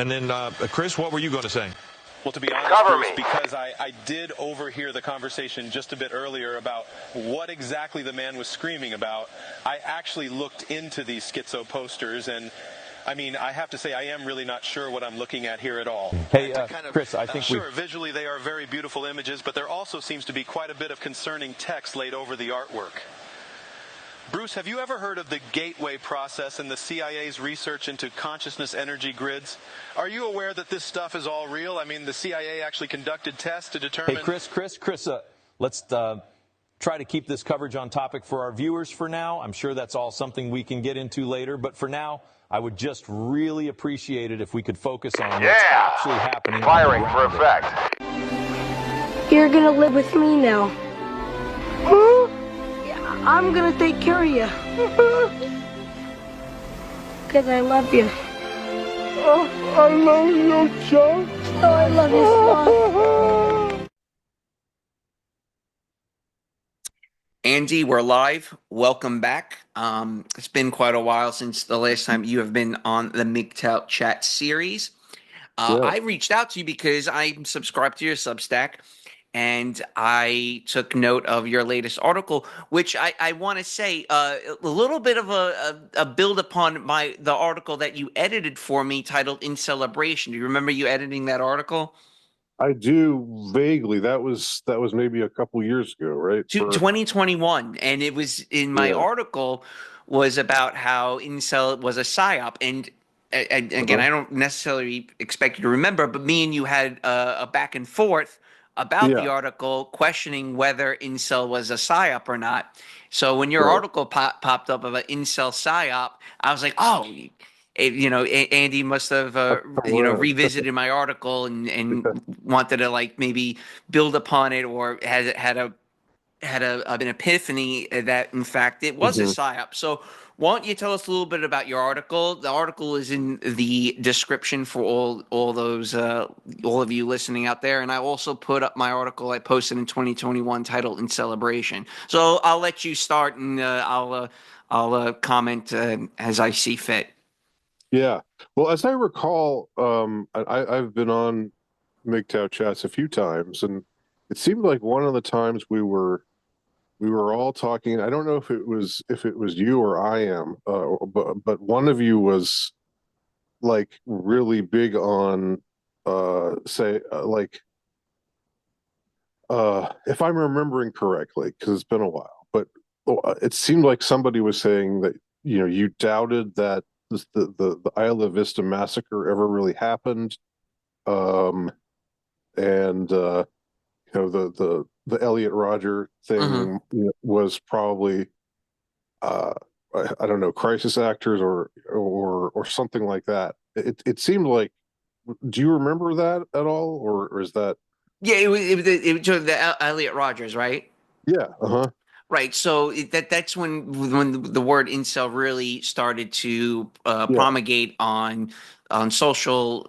And then, Chris, what were you going to say? Well, to be honest, Bruce, because I did overhear the conversation just a bit earlier about what exactly the man was screaming about, I actually looked into these schizo posters, and I mean, I have to say I am really not sure what I'm looking at here at all. Hey, Chris, I think sure, visually they are very beautiful images, but there also seems to be quite a bit of concerning text laid over the artwork. Bruce, have you ever heard of the gateway process and the CIA's research into consciousness energy grids? Are you aware that this stuff is all real? I mean, the CIA actually conducted tests to determine... Hey, Chris, let's try to keep this coverage on topic for our viewers for now. I'm sure that's all something we can get into later, but for now, I would just really appreciate it if we could focus on what's actually happening. Firing for effect. You're gonna live with me now. Huh? I'm gonna take care of you. Because I love you. Oh, I love you, Chuck. Oh, I love you so. Andy, we're live. Welcome back. It's been quite a while since the last time you have been on the MGTOW chat series. I reached out to you because I'm subscribed to your Substack, and I took note of your latest article, which I want to say a little bit of a build upon the article that you edited for me titled "In Celebration." Do you remember you editing that article? I do vaguely. That was maybe a couple years ago, right? 2021, and it was in my article was about how INCEL was a psyop, and again, I don't necessarily expect you to remember, but me and you had a back and forth about the article, questioning whether INCEL was a psyop or not. So when your article popped up about INCEL psyop, I was like, oh, Andy must have revisited my article and wanted to like maybe build upon it, or had an epiphany that in fact it was a psyop. So why don't you tell us a little bit about your article? The article is in the description for all of you listening out there, and I also put up my article I posted in 2021 titled "In Celebration." So I'll let you start, and I'll comment as I see fit. Yeah. Well, as I recall, I've been on MGTOW chats a few times, and it seemed like one of the times we were all talking. I don't know if it was you or I am, but one of you was like really big on if I'm remembering correctly, because it's been a while, but it seemed like somebody was saying that you doubted that the Isla Vista massacre ever really happened, and the Elliot Rodger thing was probably I don't know, crisis actors or something like that. It seemed like. Do you remember that at all, or is that? Yeah, it was the Elliot Rodgers, right? Yeah. Right. So that's when the word incel really started to promulgate on social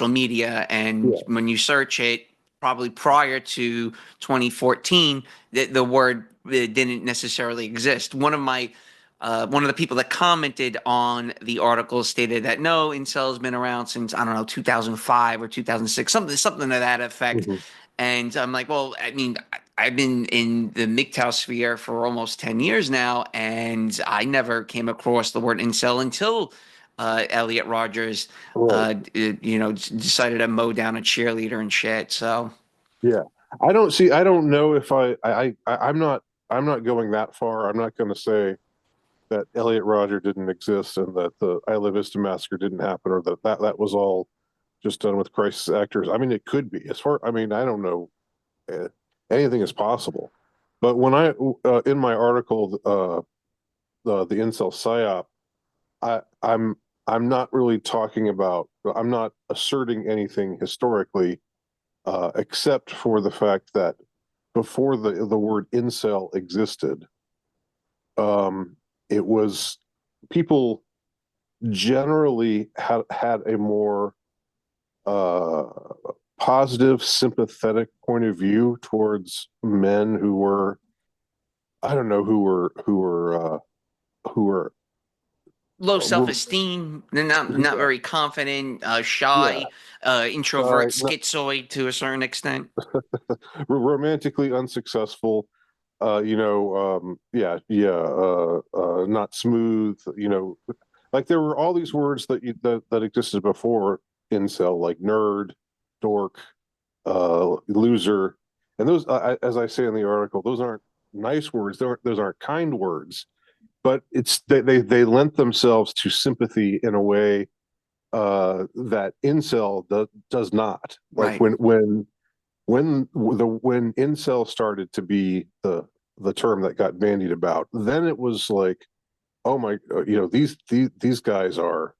media, and when you search it, probably prior to 2014, the word didn't necessarily exist. One of the people that commented on the article stated that no, incel has been around since, I don't know, 2005 or 2006, something to that effect. And I'm like, well, I mean, I've been in the MGTOW sphere for almost 10 years now, and I never came across the word incel until Elliot Rodgers, decided to mow down a cheerleader and shit. So, yeah, I don't know if I'm not going that far. I'm not going to say that Elliot Rodger didn't exist and that the Isla Vista massacre didn't happen, or that was all just done with crisis actors. I mean, it could be. I don't know. Anything is possible. But when I in my article, the incel psyop, I'm not really talking about. I'm not asserting anything historically, except for the fact that before the word incel existed, it was people generally had a more positive, sympathetic point of view towards men who were low self-esteem, they're not very confident, shy, introvert, schizoid to a certain extent. Romantically unsuccessful, not smooth, like there were all these words that existed before incel, like nerd, dork, loser, and those, as I say in the article, those aren't nice words. Those aren't kind words, but they lent themselves to sympathy in a way that incel does not. Like Right. when incel started to be the term that got bandied about, then it was like, oh my, these guys are,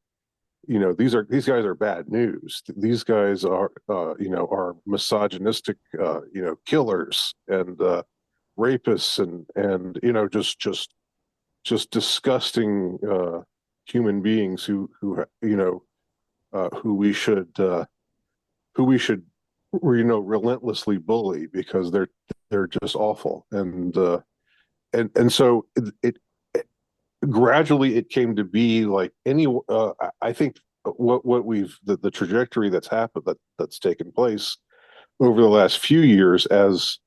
these guys are bad news. These guys are are misogynistic, killers and rapists and just disgusting human beings who we should relentlessly bully because they're just awful. And so it gradually it came to be like I think what we've the trajectory that's happened, that's taken place over the last few years as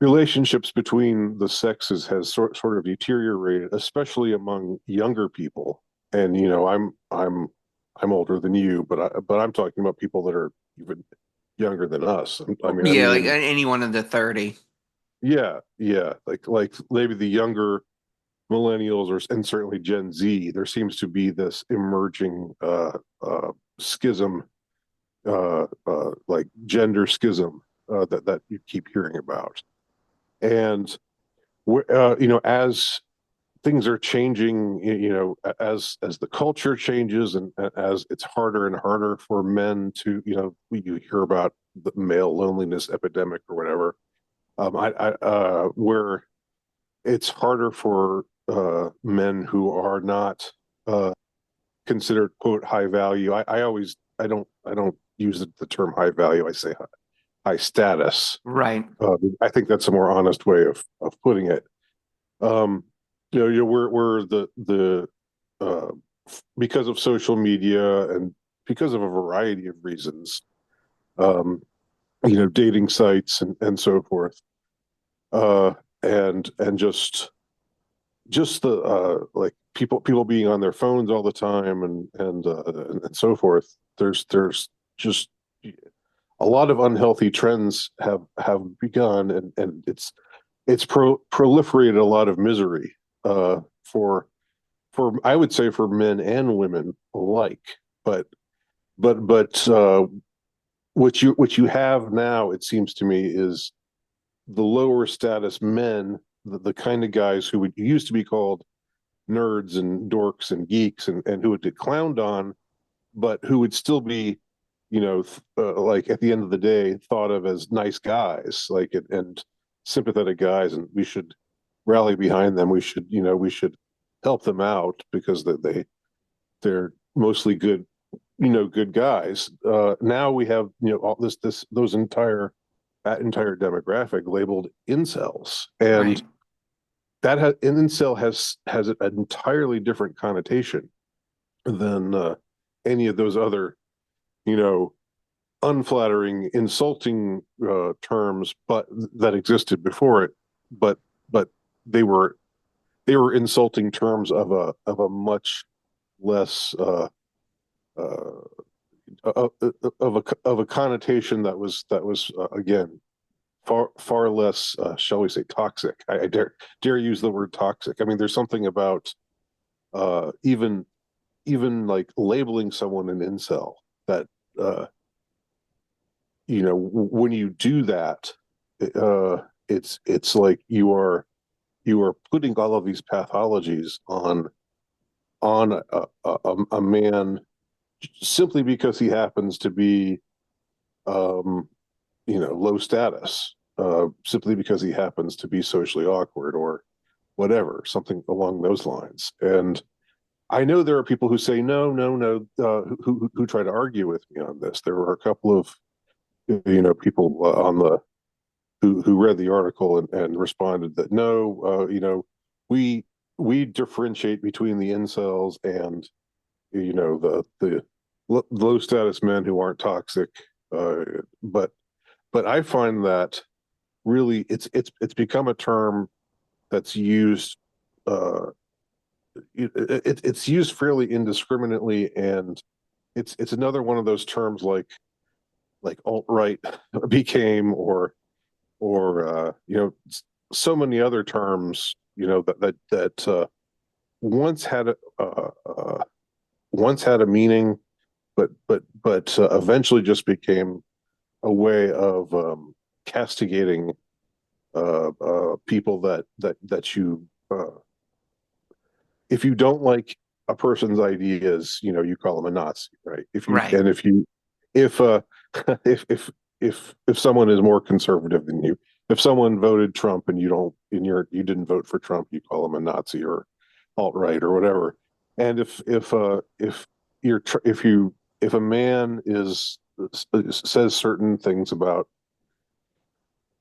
relationships between the sexes has sort of deteriorated, especially among younger people. And I'm older than you, but I'm talking about people that are even younger than us. I mean, Like anyone under 30. yeah, like maybe the younger millennials and certainly Gen Z. There seems to be this emerging schism, like gender schism, that you keep hearing about. And as things are changing, as the culture changes and as it's harder and harder for men to, you hear about the male loneliness epidemic or whatever, where it's harder for men who are not considered quote high value. I don't use the term high value. I say high status. Right. I think that's a more honest way of putting it. We're the because of social media and because of a variety of reasons, dating sites and so forth, and just the like people being on their phones all the time and so forth. There's just a lot of unhealthy trends have begun, and it's proliferated a lot of misery for I would say for men and women alike. But what you have now, it seems to me, is the lower status men, the kind of guys who used to be called nerds and dorks and geeks and who would get clowned on, but who would still be, like at the end of the day, thought of as nice guys, like and sympathetic guys, and we should rally behind them. We should help them out because they're mostly good, good guys. Now we have all that entire demographic labeled incels, and Right. that incel has an entirely different connotation than any of those other unflattering, insulting terms, but that existed before it. But they were insulting terms of a much less of a connotation that was again far less, shall we say, toxic. I dare use the word toxic. I mean, there's something about even like labeling someone an incel that when you do that, it's like you are putting all of these pathologies on a man simply because he happens to be low status, simply because he happens to be socially awkward or whatever, something along those lines. And I know there are people who say no, who try to argue with me on this. There were a couple of people on the who read the article and responded that no, we we differentiate between the incels and, you know, the low status men who aren't toxic. But I find that really it's become a term that's used. It's used fairly indiscriminately, and it's another one of those terms like alt-right became, or you know, so many other terms, you know, that once had once had a meaning, but eventually just became a way of castigating people that you if you don't like a person's ideas, you know, you call them a Nazi, right? If you Right. and if you if if someone is more conservative than you, if someone voted Trump and you didn't vote for Trump, you call them a Nazi or alt-right or whatever. And if a man says certain things about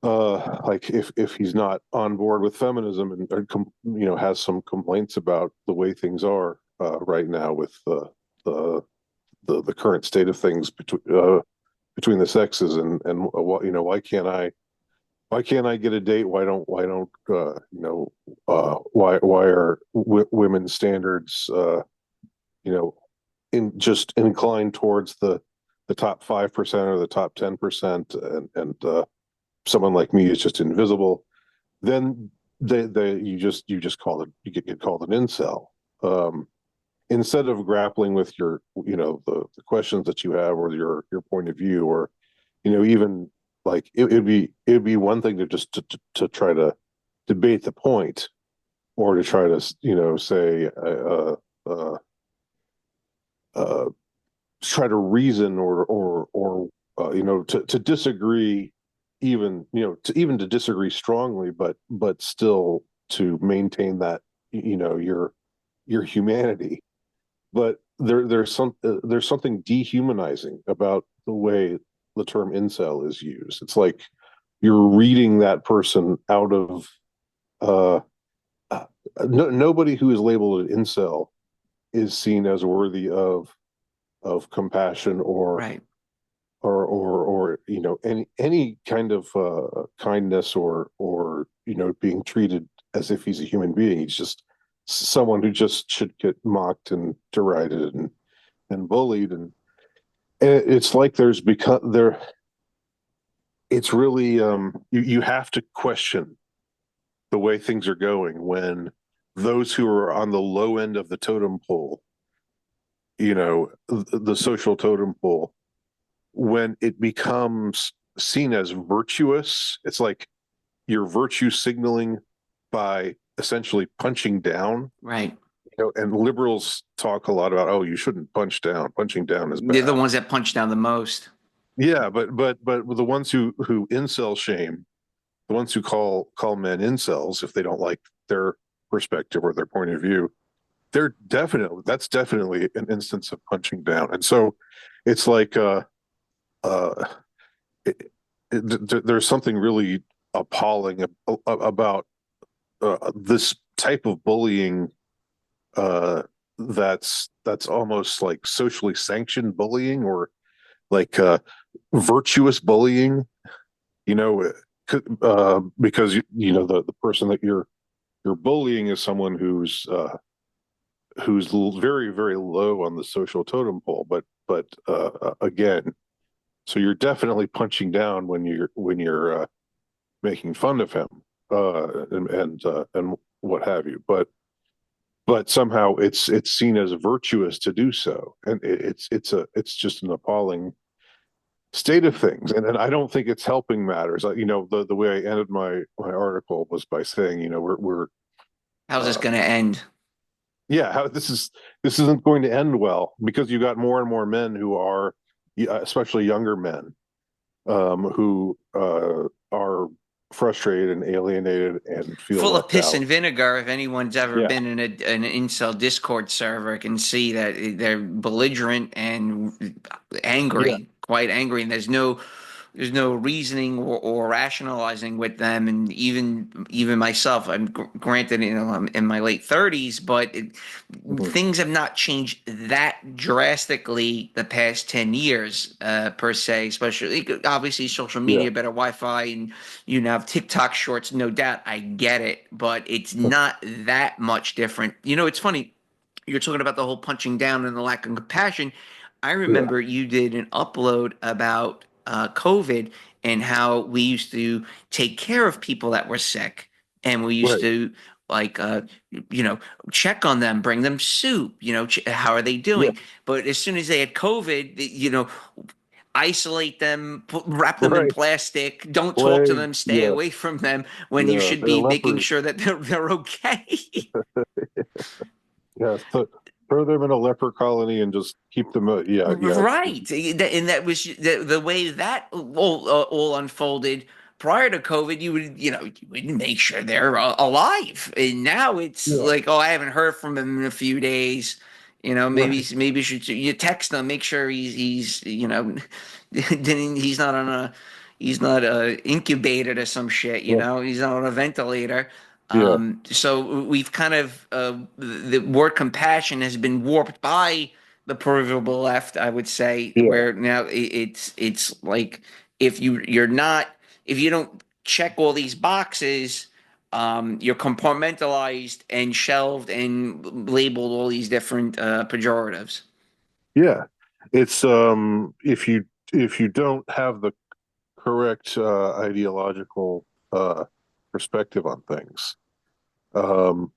like if he's not on board with feminism and you know, has some complaints about the way things are right now with the current state of things between the sexes, and you know, why can't I get a date? Why don't you know, why are women's standards you know, just inclined towards the top 5% or the top 10%, and someone like me is just invisible? Then you just call it, you get called an incel. Instead of grappling with your, you know, the questions that you have, or your point of view, or, you know, even like it'd be one thing to just to try to debate the point, or to try to, you know, say try to reason, or you know, to disagree, even, you know, to disagree strongly, but still to maintain that, you know, your humanity. But there's something dehumanizing about the way the term incel is used. It's like you're reading that person out of nobody who is labeled an incel is seen as worthy of compassion, or Right. or you know, any kind of kindness, or you know, being treated as if he's a human being. He's just someone who just should get mocked and derided and bullied, and it's like there's become there. It's really you have to question the way things are going when those who are on the low end of the totem pole, you know, the social totem pole, when it becomes seen as virtuous, it's like you're virtue signaling by essentially punching down. Right. You know, and liberals talk a lot about, oh, you shouldn't punch down. Punching down is bad. They're the ones that punch down the most. Yeah, but the ones who incel shame, the ones who call men incels if they don't like their perspective or their point of view, that's definitely an instance of punching down. And so it's like there's something really appalling about this type of bullying that's almost like socially sanctioned bullying, or like virtuous bullying, you know, because you know, the person that you're bullying is someone who's very, very low on the social totem pole, but again, so you're definitely punching down when you're making fun of him and what have you, but somehow it's seen as virtuous to do so, and it's just an appalling state of things, and I don't think it's helping matters. You know, the way I ended my article was by saying, you know, we're How's this going to end? yeah, how this isn't going to end well, because you got more and more men who are, especially younger men, who are frustrated and alienated and feel Full of left piss out. and vinegar. If anyone's ever Yeah. been in an incel Discord server, can see that they're belligerent and angry, Yeah. quite angry, and there's no reasoning or rationalizing with them. And even myself, I'm granted, I'm in my late 30s, but things have not changed that drastically the past 10 years, per se, especially obviously social Yeah. media, better Wi-Fi, and you now have TikTok shorts, no doubt. I get it, but it's not that much different. It's funny. You're talking about the whole punching down and the lack of compassion. I Yeah. remember you did an upload about COVID and how we used to take care of people that were sick, and we used Right. to like check on them, bring them soup, how are they Yeah. doing? But as soon as they had COVID, isolate them, wrap them in Right. plastic, don't talk to Plague. them, stay Yeah. away from them, when you Yeah. should They're be making lepers. sure that they're okay. Yeah. Throw them in a leper colony and just keep them. Yeah. Yeah. Right. And that was the way that all unfolded. Prior to COVID, you would make sure they're alive. And now it's Yeah. like, oh, I haven't heard from him in a few days. Right. Maybe you text him, make sure he's he's not on he's not incubated or some shit. Yeah. He's not on a ventilator. Yeah. So we've kind of the word compassion has been warped by the peripheral left, I would say, Yeah. where now it's like if you don't check all these boxes, you're compartmentalized and shelved and labeled all these different pejoratives. Yeah. It's if you don't have the correct ideological perspective on things, and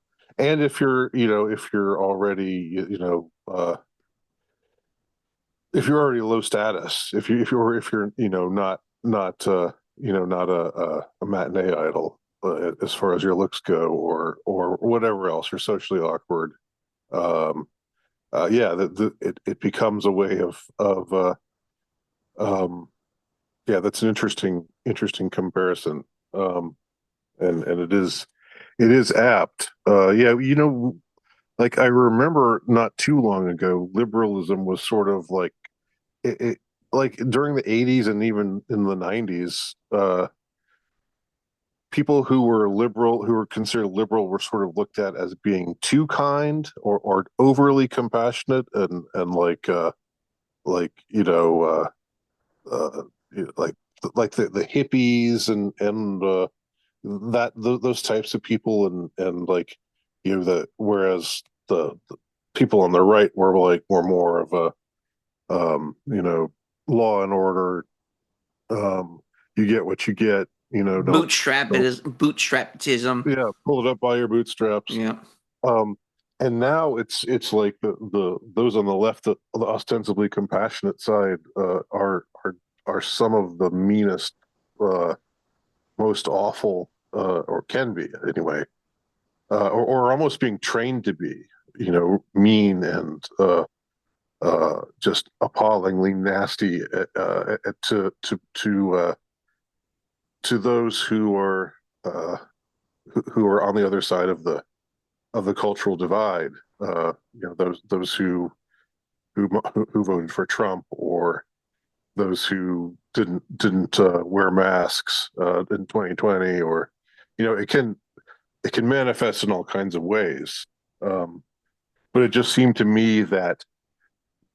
if you're already if you're already low status, if you're not a matinee idol, as far as your looks go, or whatever else, you're socially awkward. Um, yeah, it becomes a way of yeah, that's an interesting comparison. And it is apt. Yeah, like I remember not too long ago, liberalism was sort of like it like during the 80s and even in the 90s, people who were considered liberal were sort of looked at as being too kind or overly compassionate and like uh, like the hippies and those types of people and like the whereas the people on the right were more of a law and order, you get what you get, don't Bootstrapism. yeah, pull it up by your bootstraps. Yeah. um and now it's like the those on the left, the ostensibly compassionate side, are some of the meanest, most awful, or can be anyway, or almost being trained to be, mean and just appallingly nasty, to those uh, who are on the other side of the cultural divide. Those who voted for Trump, or those who didn't wear masks in 2020, or it can manifest in all kinds of ways. But it just seemed to me that,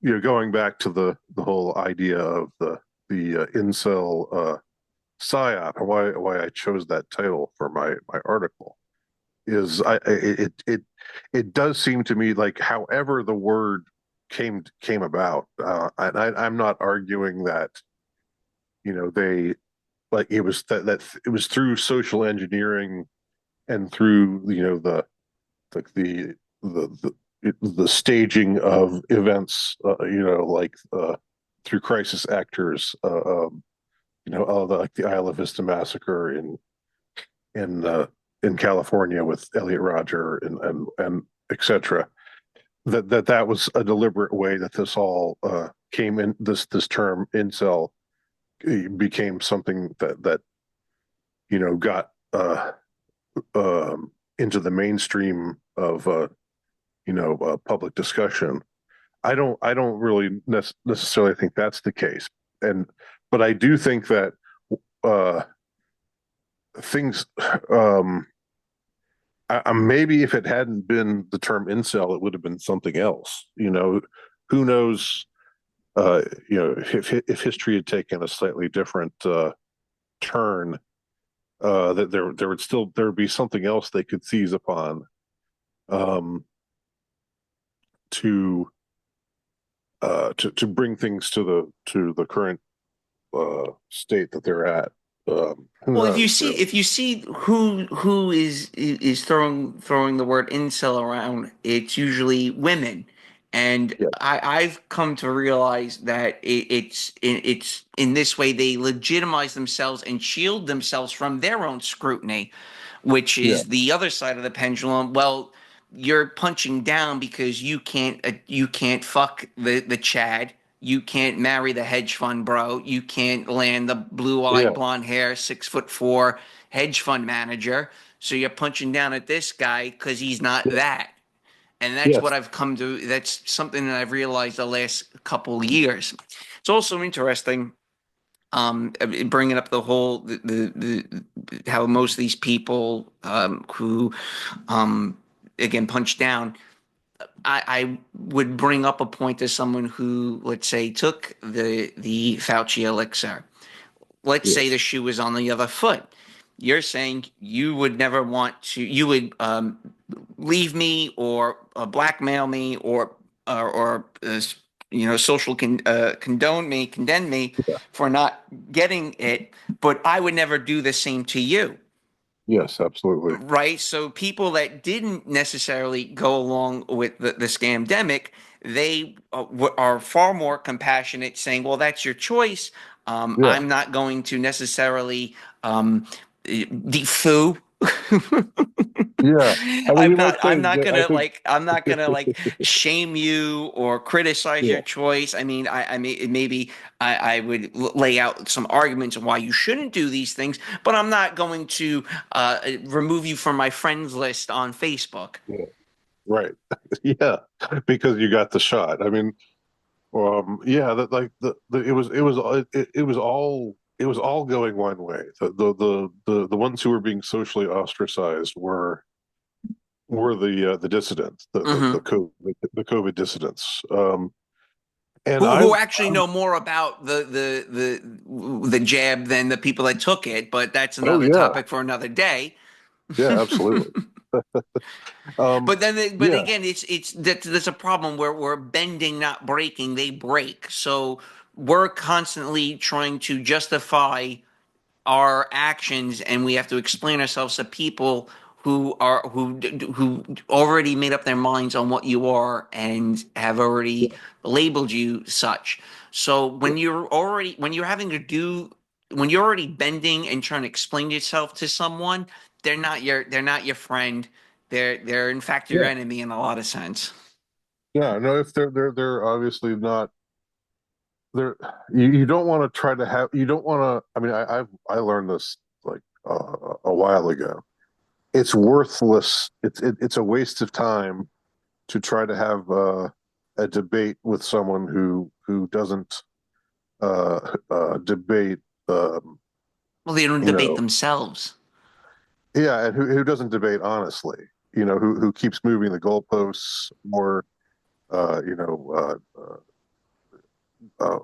going back to the whole idea of the incel psyop, and why I chose that title for my article, is it does seem to me like, however the word came about, and I'm not arguing that, they, like, it was that it was through social engineering and through the the staging of events, like through crisis actors, like the Isla Vista massacre in in California with Elliot Rodger and etc. That was a deliberate way that this all came in. This term incel became something that got into the mainstream of public discussion. I don't really necessarily think that's the case, and but I do think that uh, things. Maybe if it hadn't been the term incel, it would have been something else. Who knows? If history had taken a slightly different turn, that there would be something else they could seize upon, um, to to bring things to the current state that they're at. Who Well, knows, really? if you see who is throwing the word incel around, it's usually women, and Yeah, I've come to realize that it's in this way they legitimize themselves and shield themselves from their own scrutiny, which yeah, is the other side of the pendulum. Well, you're punching down because you can't fuck the Chad. You can't marry the hedge fund bro. You can't land the blue-eyed, yeah, blonde hair, 6'4" hedge fund manager. So you're punching down at this guy because he's not yeah. that. And that's what Yes, I've come to. That's something that I've realized the last couple of years. It's also interesting, bringing up the whole how most of these people who again punch down. I would bring up a point to someone who, let's say, took the Fauci elixir. Let's say the yes, shoe was on the other foot. You're saying you would never want to. You would leave me or blackmail me or social condemn me for not getting it, but I would never do the same to you. yes, absolutely. Right. So people that didn't necessarily go along with the scamdemic, they are far more compassionate, saying, well, that's your choice. Yeah, I'm not going to necessarily defoo. yeah. I mean, you might say that. I think. I'm not gonna like shame you or criticize Yeah, your choice. I mean, maybe I would lay out some arguments on why you shouldn't do these things, but I'm not going to remove you from my friends list on Facebook. yeah, right. Yeah, because you got the shot. I mean, yeah, that like it was all going one way. The ones who were being socially ostracized were the dissidents, Hmm. the COVID dissidents. And Who actually know more about the jab than the people that took it, but that's oh another yeah, topic for another day. yeah, absolutely. But Yeah, again, it's there's a problem where we're bending, not breaking. They break, so we're constantly trying to justify our actions, and we have to explain ourselves to people who already made up their minds on what you are and have already labeled you such. So yeah, when you're having to do when you're already bending and trying to explain yourself to someone, they're not your friend. They're in fact your yeah, enemy in a lot of sense. yeah. No, if they're obviously not. They're you don't want to try to have you don't want to. I mean, I learned this like a while ago. It's worthless. It's a waste of time to try to have a debate with someone who doesn't debate. Well, they don't You debate know, themselves. yeah, and who doesn't debate honestly. Who keeps moving the goalposts, or uh, you know,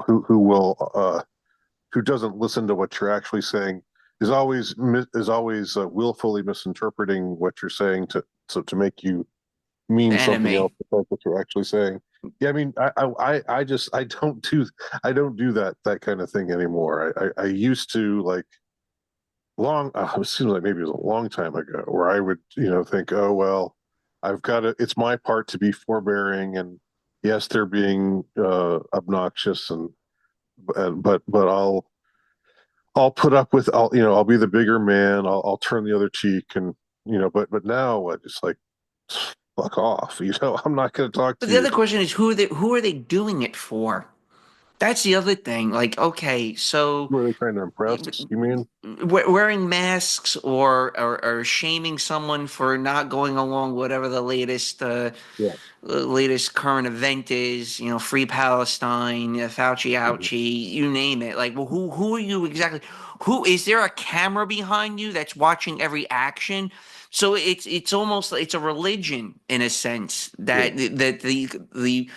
who will who doesn't listen to what you're actually saying, is always willfully misinterpreting what you're saying to make you The mean something else enemy. besides what you're actually saying. Yeah, I mean, I just I don't do that kind of thing anymore. I used to, like, it seems like maybe it was a long time ago, where I would think, oh well, I've got to. It's my part to be forbearing, and yes, they're being obnoxious, but I'll put up with, I'll be the bigger man. I'll turn the other cheek, and but now I just, like, fuck off. I'm not going to talk But to the you. other question is who are they doing it for? That's the other thing. Like, okay, so Were they trying to impress? You mean? wearing masks or shaming someone for not going along whatever the Yeah. latest current event is, free Palestine, Fauci Mhm. ouchie, you name it. Like, well, who are you exactly? Who is there a camera behind you that's watching every action? So it's almost it's a religion in a sense Yeah. that the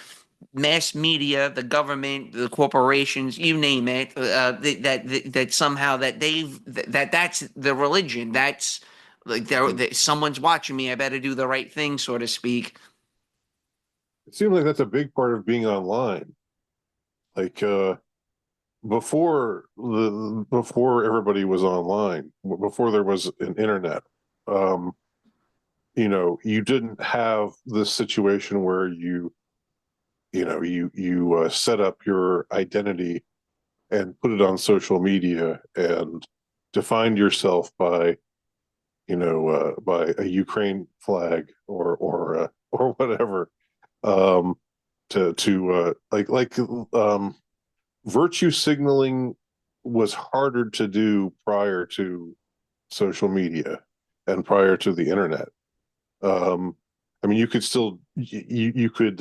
mass media, the government, the corporations, you name it, that somehow that's the religion. That's like Mhm. someone's watching me. I better do the right thing, so to speak. It seems like that's a big part of being online. Like before everybody was online, before there was an internet, um, you didn't have this situation where you set up your identity and put it on social media and defined yourself by a Ukraine flag or whatever. To virtue signaling was harder to do prior to social media and prior to the internet. I mean, you could still you could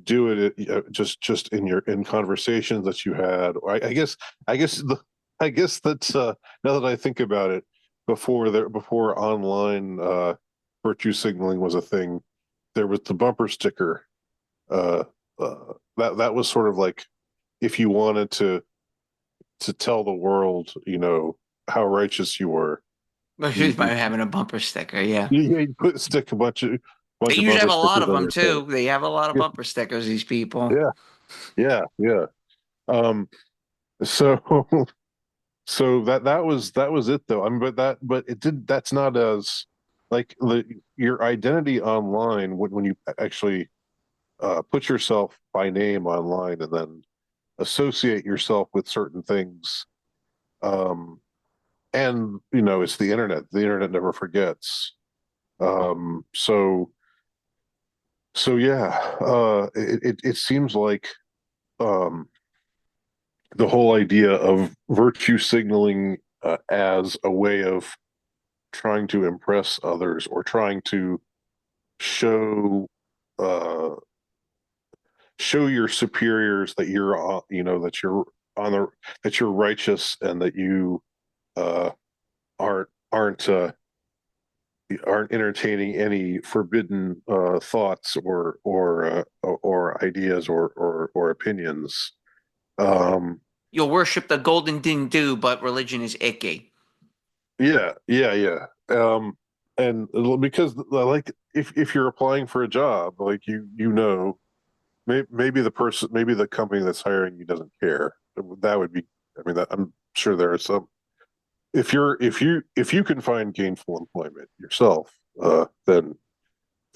do it just in conversations that you had. I guess that's now that I think about it, before online virtue signaling was a thing, there was the bumper sticker. Uh, that was sort of like if you wanted to tell the world, how righteous you were. By You you, having a bumper sticker, yeah. you stick a They bunch of usually have bumper a lot stickers of on them your car. too. They have a lot of Yeah, bumper stickers. These people. yeah, yeah, yeah. So so that was it though. I mean, but it did. That's not as like your identity online when you actually put yourself by name online and then associate yourself with certain things. Um, and it's the internet. The internet never forgets. So yeah, it seems like um, the whole idea of virtue signaling as a way of trying to impress others or trying to show uh, show your superiors that you're on the that you're righteous and that you uh, aren't aren't uh, aren't entertaining any forbidden thoughts or ideas or opinions. Um, You'll worship the golden ding do, but religion is icky. yeah, yeah, yeah. And because like if you're applying for a job, like maybe maybe the company that's hiring you doesn't care. That would be. I mean, I'm sure there are some. If you can find gainful employment yourself, then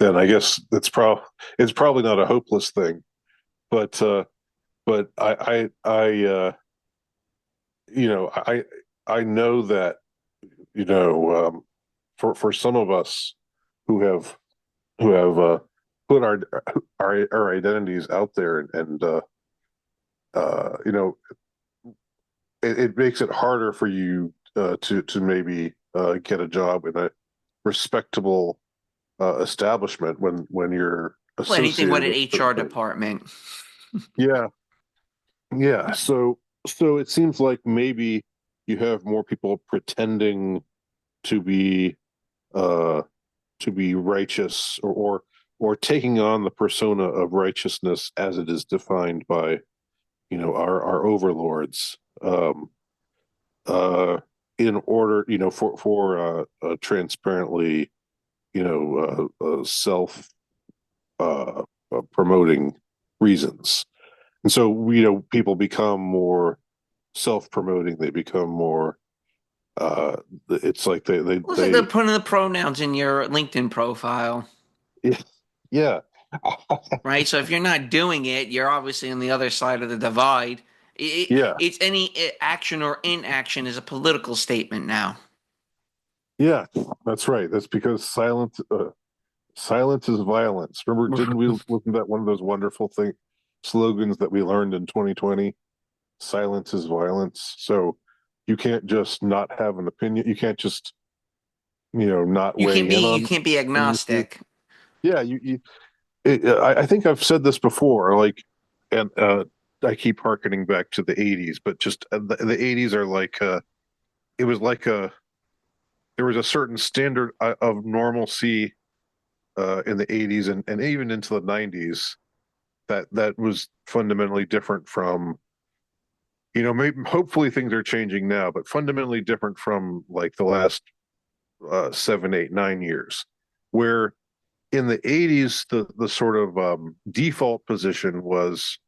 I guess it's probably not a hopeless thing. But you know I I know that for some of us who have put our identities out there and you know it makes it harder for you to maybe get a job in a respectable establishment when you're Well, anything associated with an with certain HR things. department. Yeah, yeah. So it seems like maybe you have more people pretending to be uh to be righteous or taking on the persona of righteousness as it is defined by our overlords uh in order transparently self promoting reasons. And so people become more self-promoting. They become more it's like Looks like they're putting the pronouns in your LinkedIn profile, yeah. right? So if you're not doing it, you're obviously on the other side of the divide. Yeah, It's any action or inaction is a political statement now. yeah, that's right. That's because silence is violence. Remember, didn't we listen to that one of those wonderful slogans that we learned in 2020. Silence is violence. So you can't just not have an opinion. You can't just, not You weigh can't be in you on. can't be agnostic. Yeah, I think I've said this before, like, and I keep harkening back to the '80s, but just the '80s are like, it was like there was a certain standard of normalcy in the '80s and even into the '90s that was fundamentally different from, maybe hopefully things are changing now, but fundamentally different from like the last 7, 8, 9 years, where in the '80s the sort of default position was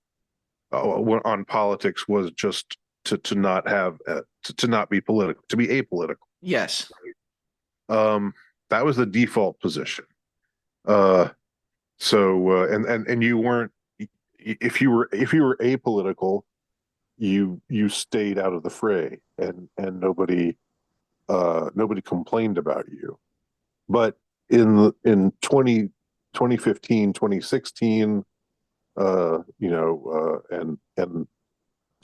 on politics was just to not have to not be political, to be apolitical. Yes. That was the default position. Uh, and you weren't, if you were apolitical, you stayed out of the fray, and nobody complained about you. But in 2015, 2016, and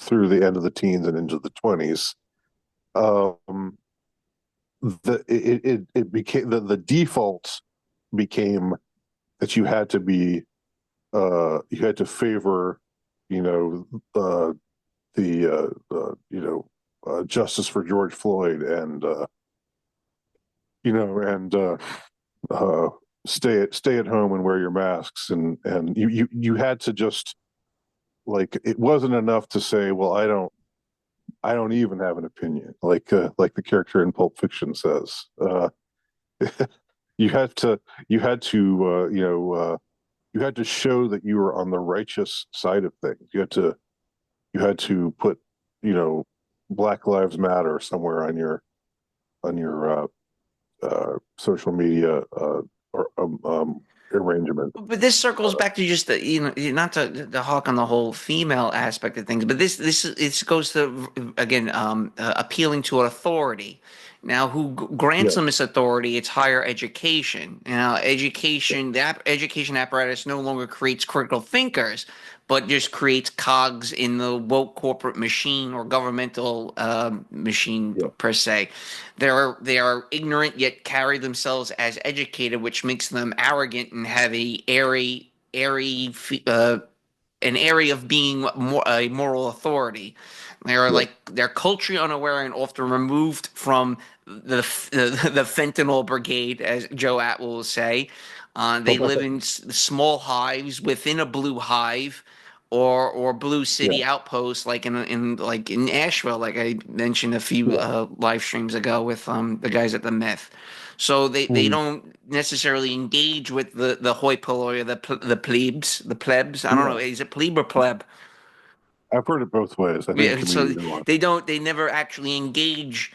through the end of the teens and into the 20s, it became the default became that you had to favor, justice for George Floyd, and stay at home and wear your masks, and you had to just, like, it wasn't enough to say, well, I don't even have an opinion, like the character in Pulp Fiction says. You had to you had to you had to show that you were on the righteous side of things. You had to put, Black Lives Matter somewhere on your social media arrangement. But this circles back to just not to hawk on the whole female aspect of things, but this goes to, again, appealing to an authority. Now, who grants Yeah, them this authority? It's higher education. Education, the education apparatus no longer creates critical thinkers, but just creates cogs in the woke corporate machine or governmental machine yeah, per se. They are ignorant yet carry themselves as educated, which makes them arrogant and have an area of being a moral authority. yeah. They're culturally unaware and often removed from the fentanyl brigade, as Joe Atwell will say. They live in small hives within a blue hive, or blue Yeah. city outposts, like in Asheville, like I mentioned a few Yeah. live streams ago with the guys at the Myth. So they Mhm. don't necessarily engage with the hoi polloi, the plebes, the plebs. I don't know, Yeah. is it plebe or pleb? I've heard it both ways. I think it Yeah, can be so either one. they never actually engage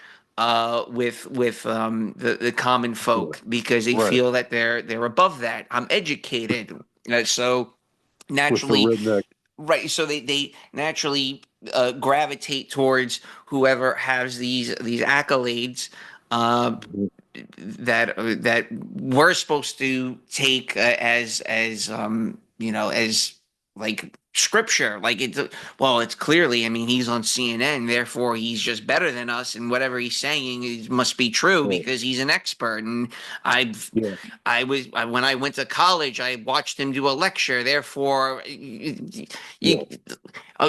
with the common Yeah. folk because they Right. feel that they're above that. I'm educated, so With the naturally, redneck. right. So they naturally gravitate towards whoever has these accolades. Uh, that we're supposed to take as like scripture, like it's clearly, I mean, he's on CNN, therefore he's just better than us, and whatever he's saying must be true Right. because he's an expert. And i've Yeah. when I went to college, I watched him do a lecture, therefore Yeah.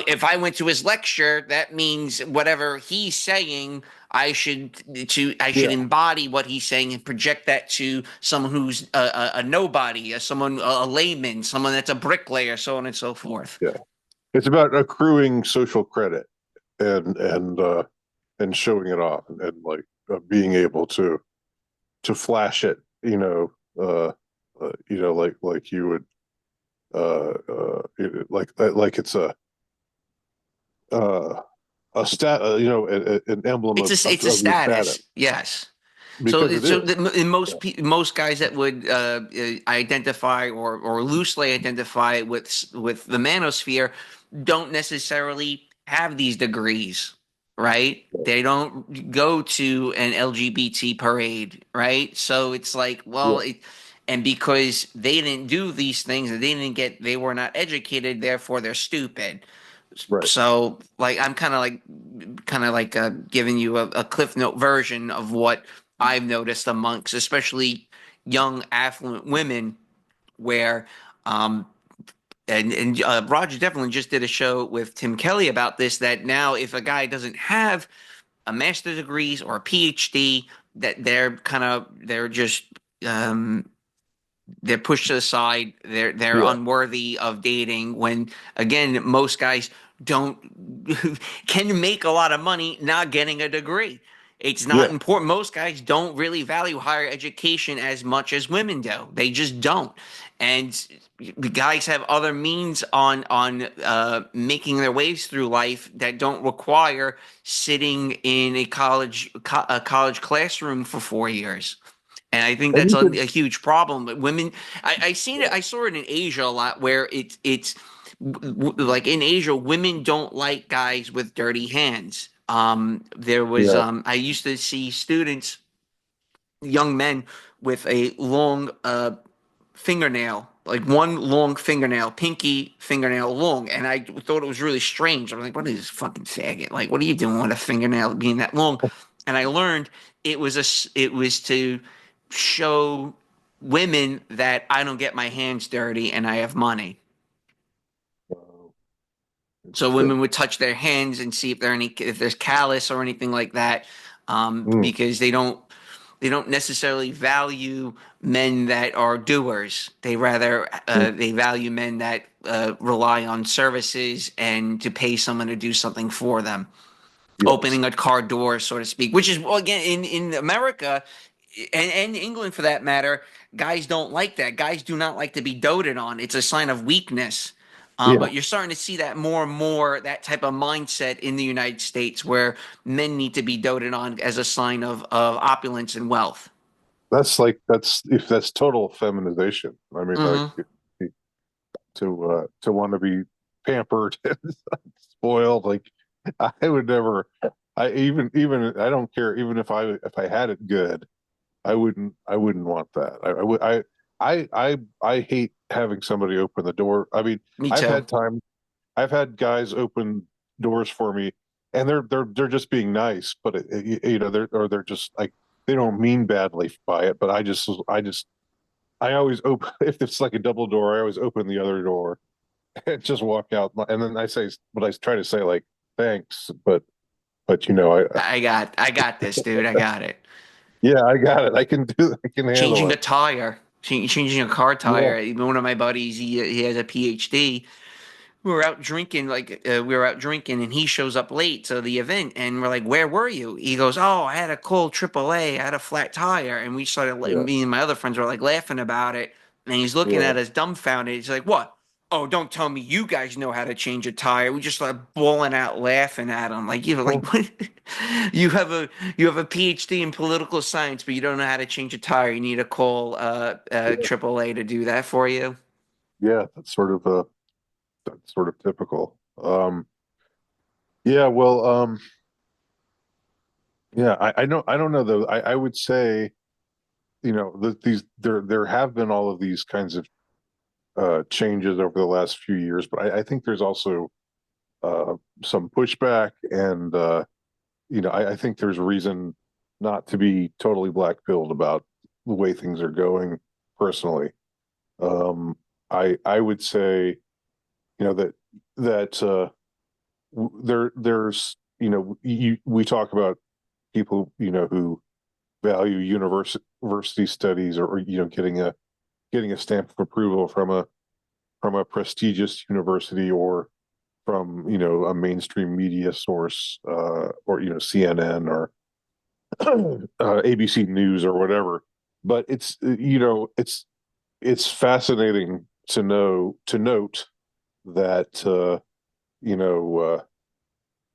if I went to his lecture, that means whatever he's saying, I should Yeah. embody what he's saying and project that to someone who's a nobody, a layman, someone that's a bricklayer, so on and so forth. Yeah. It's about accruing social credit and showing it off, and like being able to flash it, like you would like it's uh, a stat, an emblem It's a of your status, status, yes. because it is. In Yeah. most guys that would identify or loosely identify with the manosphere don't necessarily have these degrees, right? They don't go to an LGBT parade, right? So it's like, well, Yeah. And because they didn't do these things and they were not educated, therefore they're stupid. Right. So like I'm kind of like giving you a cliff note version of what I've noticed amongst especially young affluent women where and Roger definitely just did a show with Tim Kelly about this, that now if a guy doesn't have a master's degrees or a PhD, that they're just they're pushed to the side. They're Yeah. unworthy of dating. When again, most guys don't can make a lot of money not getting a degree. It's not Yeah. important. Most guys don't really value higher education as much as women do. They just don't. And the guys have other means on making their ways through life that don't require sitting in a college classroom for 4 years. And I think And that's you a could, huge problem. But women, I seen it. I saw it in Asia a lot, where it's like in Asia, women don't like guys with dirty hands. There was yeah. I used to see students, young men with a long fingernail, like one long fingernail, pinky fingernail long, and I thought it was really strange. I was like, "What is this fucking faggot? Like, what are you doing with a fingernail being that long?" And I learned it was to show women that I don't get my hands dirty and I have money. So Interesting. women would touch their hands and see if there's callus or anything like that, Mm. because they don't necessarily value men that are doers. They value men that rely on services and to pay someone to do something for them, Yes. opening a car door, so to speak. Which is, well, again, in America and England for that matter, guys don't like that. Guys do not like to be doted on. It's a sign of weakness. Yeah. But you're starting to see that more and more, that type of mindset in the United States, where men need to be doted on as a sign of opulence and wealth. That's total feminization. I mean, like Hmm. to want to be pampered and spoiled. Like I would never. I I don't care. Even if I had it good, I wouldn't want that. I would I hate having somebody open the door. I mean, Me I've too. had time. I've had guys open doors for me, and they're just being nice, but they're just like they don't mean badly by it. But I always open if it's like a double door. I always open the other door and just walk out, and then I say what I try to say like thanks, but I got this, dude. I got it. yeah, I got it. I can handle Changing a it. tire, changing a car Yeah, tire. Even one of my buddies, he has a PhD. We were out drinking, and he shows up late to the event, and we're like, "Where were you?" He goes, "Oh, I had to call AAA. I had a flat tire," and we started. yeah, Me and my other friends were like laughing about it, and he's looking yeah. at us dumbfounded. He's like, "What? Oh, don't tell me you guys know how to change a tire." We just started bawling out laughing at him, like Well, what? You have a PhD in political science, but you don't know how to change a tire. You need to call yeah, AAA to do that for you. yeah. That's sort of typical. Yeah, well, yeah. I don't know though. I would say there have been all of these kinds of changes over the last few years, but I think there's also some pushback, and I think there's reason not to be totally black-pilled about the way things are going. Personally, I would say that that there's we talk about people who value university studies, or getting a stamp of approval from a prestigious university, or from a mainstream media source, or CNN, or ABC News, or whatever. But it's fascinating to note that you know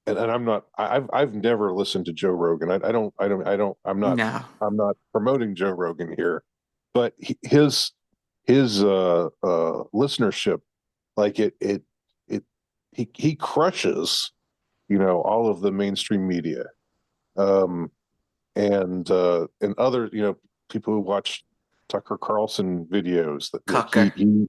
and I've never listened to Joe Rogan. No. I'm not promoting Joe Rogan here, but his listenership, like it he crushes all of the mainstream media, um, and other, people who watch, Tucker Carlson videos that like Cucker. he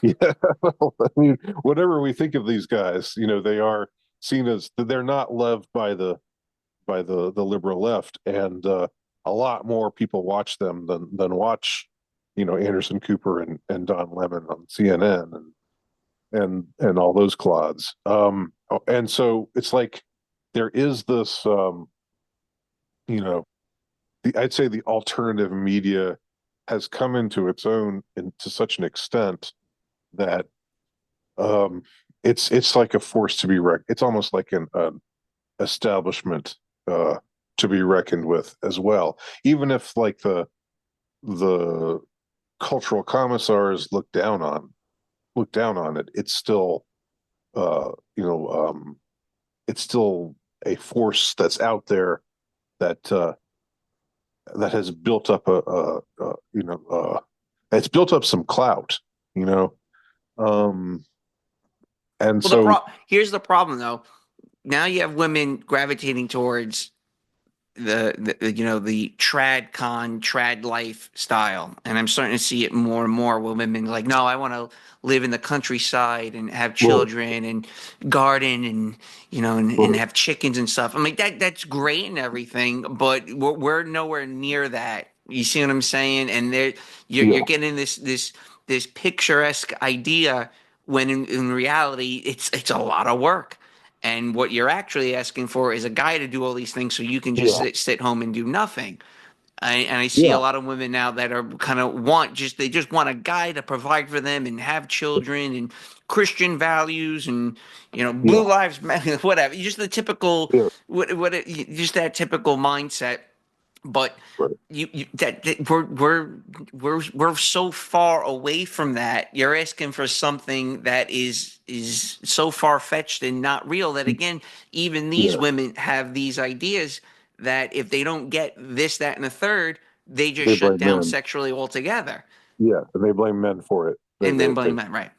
yeah. I mean, whatever we think of these guys, they are seen as they're not loved by the liberal left, and a lot more people watch them than watch Anderson Cooper and Don Lemon on CNN and all those clods. And so it's like there is this I'd say the alternative media has come into its own to such an extent that it's like a force to be reckoned. It's almost like an establishment to be reckoned with as well. Even if like the cultural commissars look down on it, it's still it's still a force that's out there that that has built up it's built up some clout, and Well, so here's the problem, though. Now you have women gravitating towards the trad lifestyle, and I'm starting to see it more and more where women like, no, I want to live in the countryside and have children and garden and and have chickens and stuff. I mean that's great and everything, but we're nowhere near that. You see what I'm saying? And you're getting this picturesque idea when in reality it's a lot of work. And what you're actually asking for is a guy to do all these things so you can just sit home and do nothing. And I see a lot of women now that are kind of they just want a guy to provide for them and have children and Christian values and blue lives matter, whatever. Just the typical just that typical mindset. But we're so far away from that. You're asking for something that is so far fetched and not real that again, even these women have these ideas that if they don't get this, that, and the third, they just shut down men. sexually altogether. Yeah, and they blame men for it. Then blame men, right?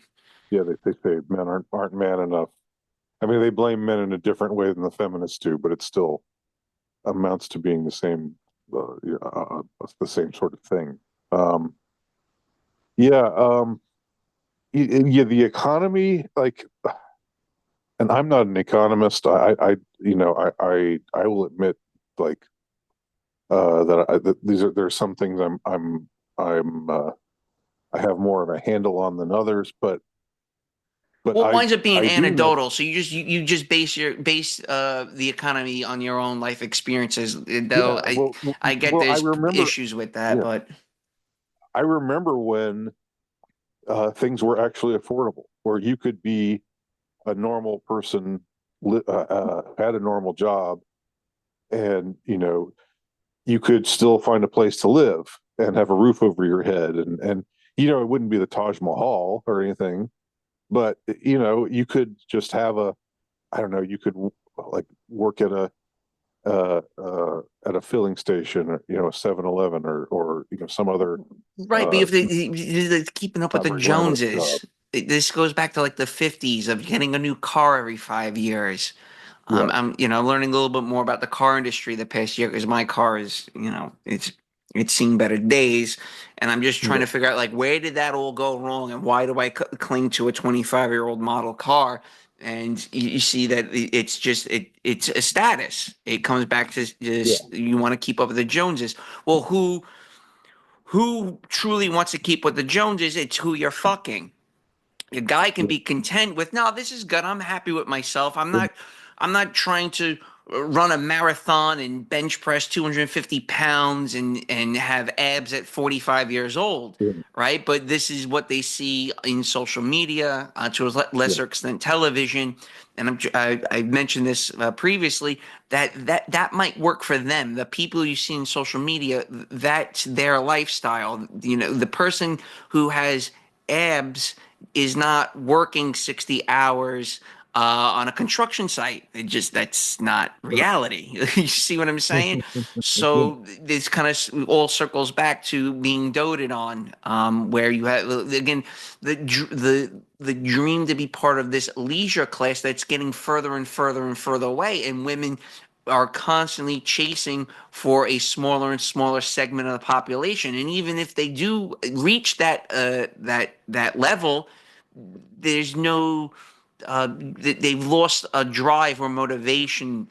Yeah, they say men aren't man enough. I mean, they blame men in a different way than the feminists do, but it still amounts to being the same sort of thing. The economy, like, and I'm not an economist. I will admit, like, that there's some things I have more of a handle on than others, but well, it winds up being anecdotal. So you just base the economy on your own life experiences. Though I get there's issues with that, but I remember when things were actually affordable, where you could be a normal person, had a normal job, and you could still find a place to live and have a roof over your head, and it wouldn't be the Taj Mahal or anything. But you could just have you could like work at a filling station, or a 7-Eleven or some other right. But if they're keeping up with the Joneses, this goes back to like the 50s of getting a new car every 5 years. I'm learning a little bit more about the car industry the past year because my car is it's seen better days, and I'm just trying to figure out like where did that all go wrong and why do I cling to a 25-year-old model car? And you see that it's just it's a status. It comes back to just you want to keep up with the Joneses. Well, who truly wants to keep with the Joneses? It's who you're fucking. A guy can be content with, no, this is good. I'm happy with myself. I'm not trying to run a marathon and bench press 250 pounds and have abs at 45 years old, right? But this is what they see in social media, to a lesser extent television. And I mentioned this previously, that might work for them. The people you see in social media, that's their lifestyle. The person who has abs is not working 60 hours on a construction site. That's not reality. You see what I'm saying? So this kind of all circles back to being doted on, where you have again the dream to be part of this leisure class that's getting further and further and further away, and women are constantly chasing for a smaller and smaller segment of the population, and even if they do reach that level, there's no they've lost a drive or motivation,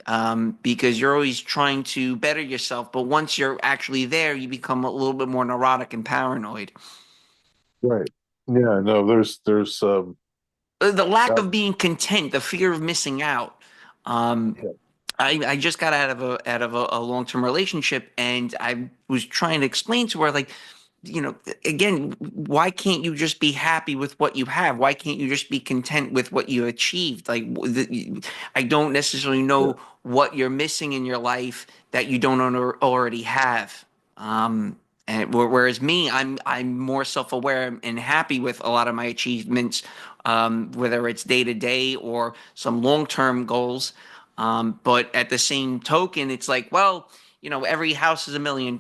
because you're always trying to better yourself, but once you're actually there, you become a little bit more neurotic and paranoid. Right. Yeah. No. There's The lack uh, of being content, the fear of missing out. Um, yeah. I just got out of a long term relationship, and I was trying to explain to her, like, again, why can't you just be happy with what you have? Why can't you just be content with what you achieved? Like, I don't necessarily Yeah. know what you're missing in your life that you don't already have. And whereas me, I'm more self aware and happy with a lot of my achievements, whether it's day to day or some long term goals. But at the same token, it's like, well, every house is $1 million,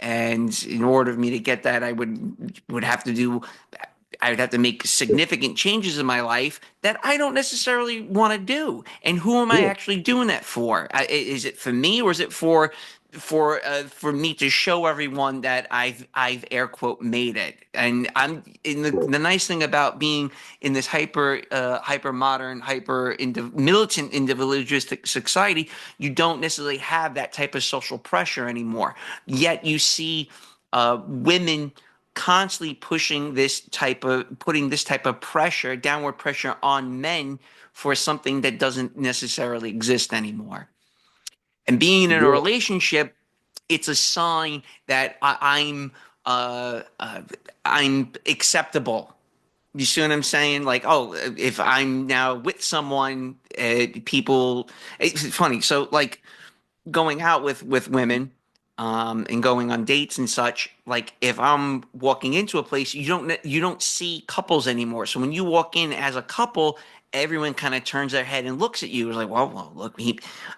and in order for me to get that, I would have to make significant changes in my life that I don't necessarily want to do. And who am I Yeah. actually doing that for? Is it for me, or is it for me to show everyone that I've air quote made it? And I'm in the nice thing about being in this hyper modern, militant individualistic society, you don't necessarily have that type of social pressure anymore. Yet you see women constantly putting this type of pressure, downward pressure on men for something that doesn't necessarily exist anymore. And being in a Yeah. relationship, it's a sign that I'm acceptable. You see what I'm saying? Like, oh, if I'm now with someone, people. It's funny. So, like, going out with women, and going on dates and such, like, if I'm walking into a place, you don't see couples anymore. So when you walk in as a couple, everyone kind of turns their head and looks at you. It's like, well, look,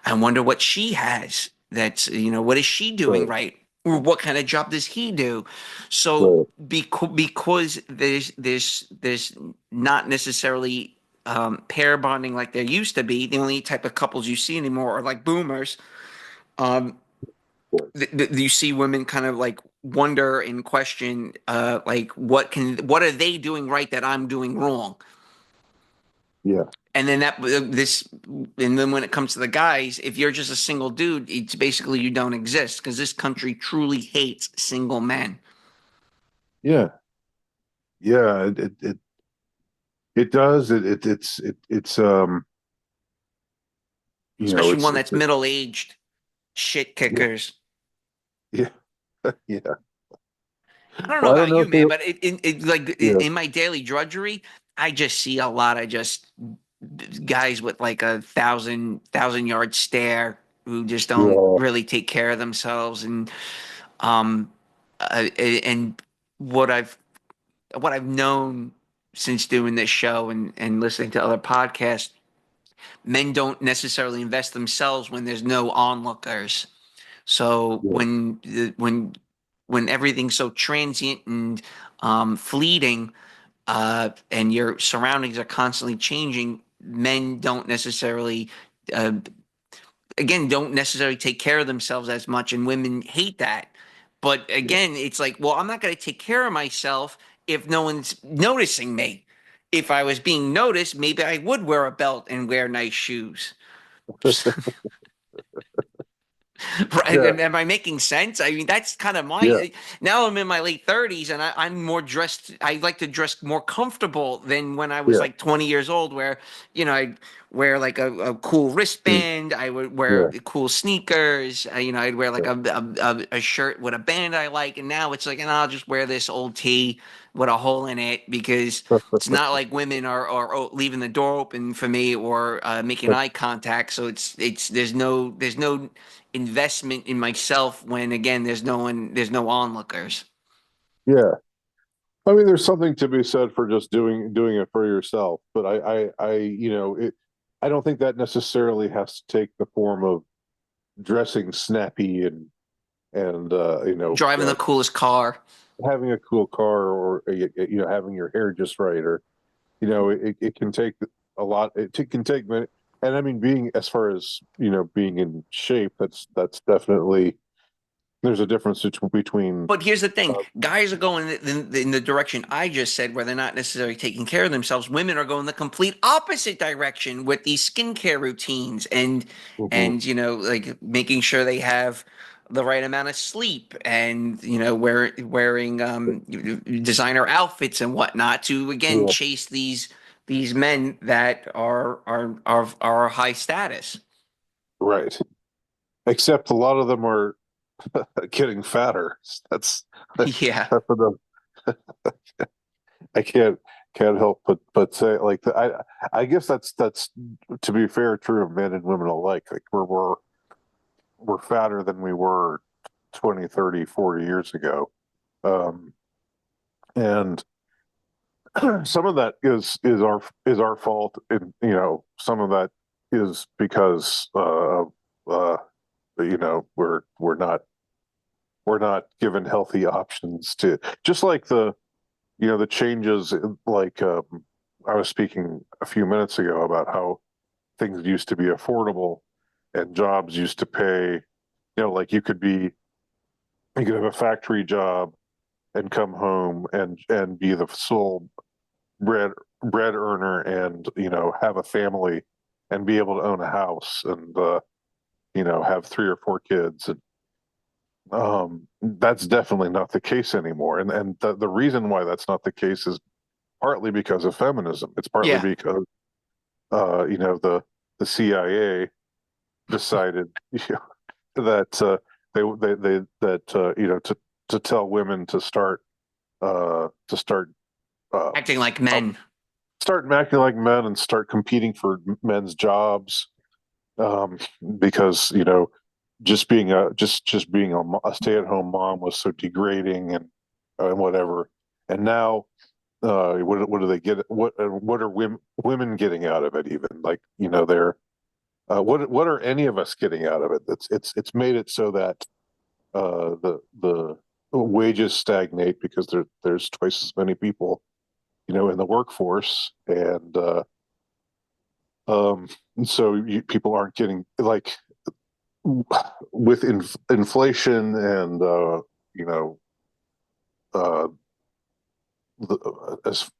I wonder what she has. That's, what is she doing Right. right? Or what kind of job does he do? So Right. because there's not necessarily pair bonding like there used to be. The only type of couples you see anymore are like boomers. um, Right. you see women kind of like wonder and question, like, what are they doing right that I'm doing wrong? Yeah. And then and then when it comes to the guys, if you're just a single dude, it's basically you don't exist, because this country truly hates single men, Yeah. Yeah. It does. It's especially it's one that's middle aged shit yeah. kickers. Yeah. Yeah. I don't know Well, I don't about know you, if they. man, but like Yeah. in my daily drudgery, I just see a lot of just guys with like a thousand yard stare who just don't Yeah. really take care of themselves. Um and what I've what I've known since doing this show and listening to other podcasts, men don't necessarily invest themselves when there's no onlookers. So Yeah. when everything's so transient and fleeting, and your surroundings are constantly changing, men uh, don't necessarily take care of themselves as much, and women hate that. But Yeah. again, it's like, well, I'm not going to take care of myself if no one's noticing me. If I was being noticed, maybe I would wear a belt and wear nice shoes. Right? Yeah. Am I making sense? I mean, that's kind of Yeah. my. Now I'm in my late 30s, and I'm more dressed. I like to dress more comfortable than when I was Yeah. like 20 years old, where I'd wear like a cool Mm. wristband. I would wear Yeah. cool sneakers. I'd wear like Yeah. a shirt with a band I like. And now it's like, and I'll just wear this old tee with a hole in it, because it's not like women are leaving the door open for me, or making eye contact. So there's no investment in myself when, again, there's no onlookers. Yeah. I mean, there's something to be said for just doing it for yourself, but I don't think that necessarily has to take the form of dressing snappy and Driving the coolest car. having a cool car, or having your hair just right, or it can take a lot. It can take many. and I mean, being as far as being in shape, that's definitely there's a difference between. But here's the thing: guys are going in the direction I just said, where they're not necessarily taking care of themselves. Women are going the complete opposite direction with these skincare routines Mhm. and like making sure they have the right amount of sleep and wearing designer outfits and whatnot to again Yeah, chase these men that are high status. right. Except a lot of them are getting fatter. That's Yeah. that's enough. I can't help but say like I guess that's to be fair true of men and women alike. Like we're fatter than we were 20, 30, 40 years ago. Um, and some of that is our fault, and some of that is because we're not given healthy options to just like the changes like I was speaking a few minutes ago about how things used to be affordable and jobs used to pay, like you could have a factory job and come home and be the sole bread bread earner and have a family and be able to own a house and have 3 or 4 kids, and that's definitely not the case anymore, and the reason why that's not the case is partly because of feminism. It's partly Yeah. because the CIA decided that they that to tell women to start uh, Acting like men. start acting like men and start competing for men's jobs, um, because just being a stay-at-home mom was so degrading and whatever. And now, what do they get? What are women getting out of it? Even like they're what are any of us getting out of it? It's made it so that the wages stagnate because there's twice as many people in the workforce, and so people aren't getting like with inflation and you know uh, as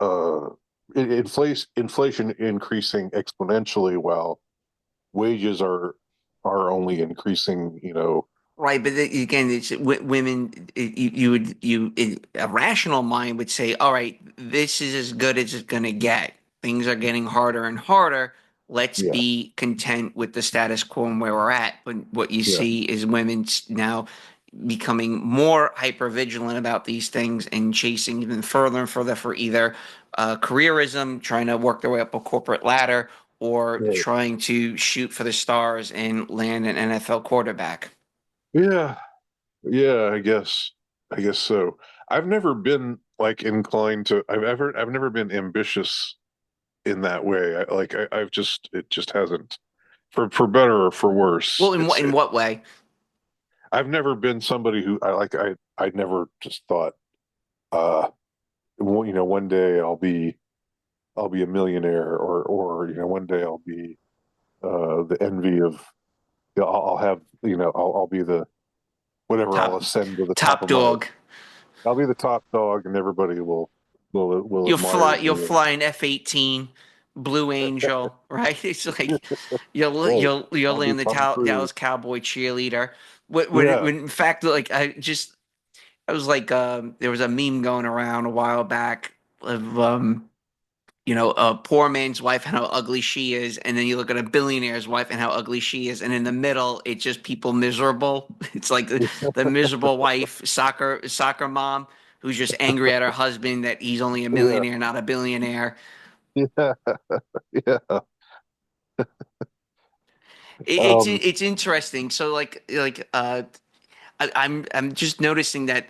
inflation increasing exponentially while wages are only increasing. Right, but again, it's women. A rational mind would say, "All right, this is as good as it's going to get. Things are getting harder and harder. Let's Yeah, be content with the status quo and where we're at." But what you yeah, see is women now becoming more hyper vigilant about these things and chasing even further and further for either careerism, trying to work their way up a corporate ladder, or right. trying to shoot for the stars and land an NFL quarterback. Yeah, yeah. I guess so. I've never been like inclined to. I've never been ambitious in that way. I've just it just hasn't, for better or for worse. Well, in what way? I've never been somebody who I never just thought uh one day I'll be a millionaire, or one day I'll be the envy of, I'll have, I'll be the whatever, I'll Top ascend to the top top of my dog. I'll be the top dog and everybody will You'll admire fly. You'll me. fly an F-18, Blue Angel, right? It's like you'll Right. you'll you'll I'll be land the Tom Cruise. Dallas Cowboy cheerleader. Yeah. When in fact, like I was like there was a meme going around a while back of a poor man's wife and how ugly she is, and then you look at a billionaire's wife and how ugly she is, and in the middle, it's just people miserable. It's like the miserable wife, soccer mom, who's just angry at her husband that he's only a Yeah. millionaire, not a billionaire. Yeah. Yeah. It's Um, it's interesting. So I'm just noticing that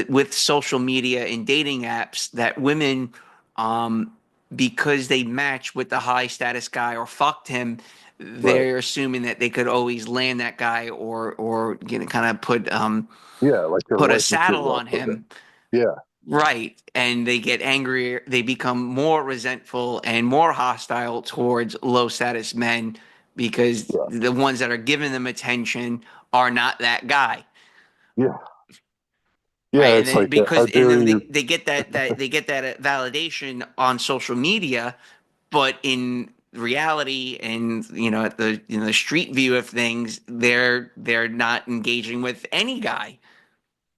with social media and dating apps that women um because they match with the high status guy or fucked him, right. they're assuming that they could always land that guy or kind of put Yeah, like their put a life is saddle good. on him. Yeah. Right. And they get angrier. They become more resentful and more hostile towards low status men because Yeah. the ones that are giving them attention are not that guy. Yeah. Right. Yeah. And It's then like, how because and dare then you? they get they get that validation on social media, but in reality and at the the street view of things, they're not engaging with any guy.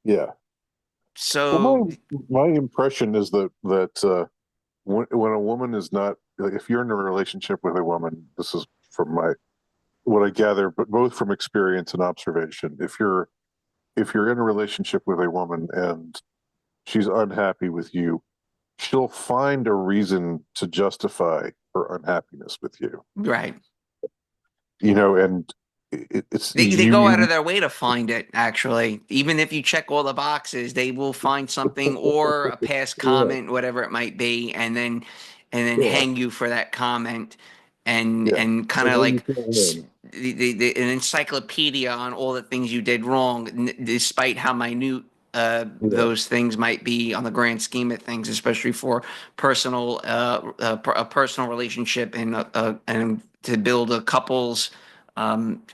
Yeah. Well, So my impression is that when a woman is not, like, if you're in a relationship with a woman, this is from my what I gather, but both from experience and observation. If you're in a relationship with a woman and she's unhappy with you, she'll find a reason to justify her unhappiness with you. right. And it's They you go out you of their way to find it, actually. Even if you check all the boxes, they will find something or a past yeah, comment, whatever it might be, and then yeah, hang you for that comment and yeah. and kind And of then you like feel alone. an encyclopedia on all the things you did wrong, despite how minute Yeah, those things might be on the grand scheme of things, especially for a personal relationship and to build a couple's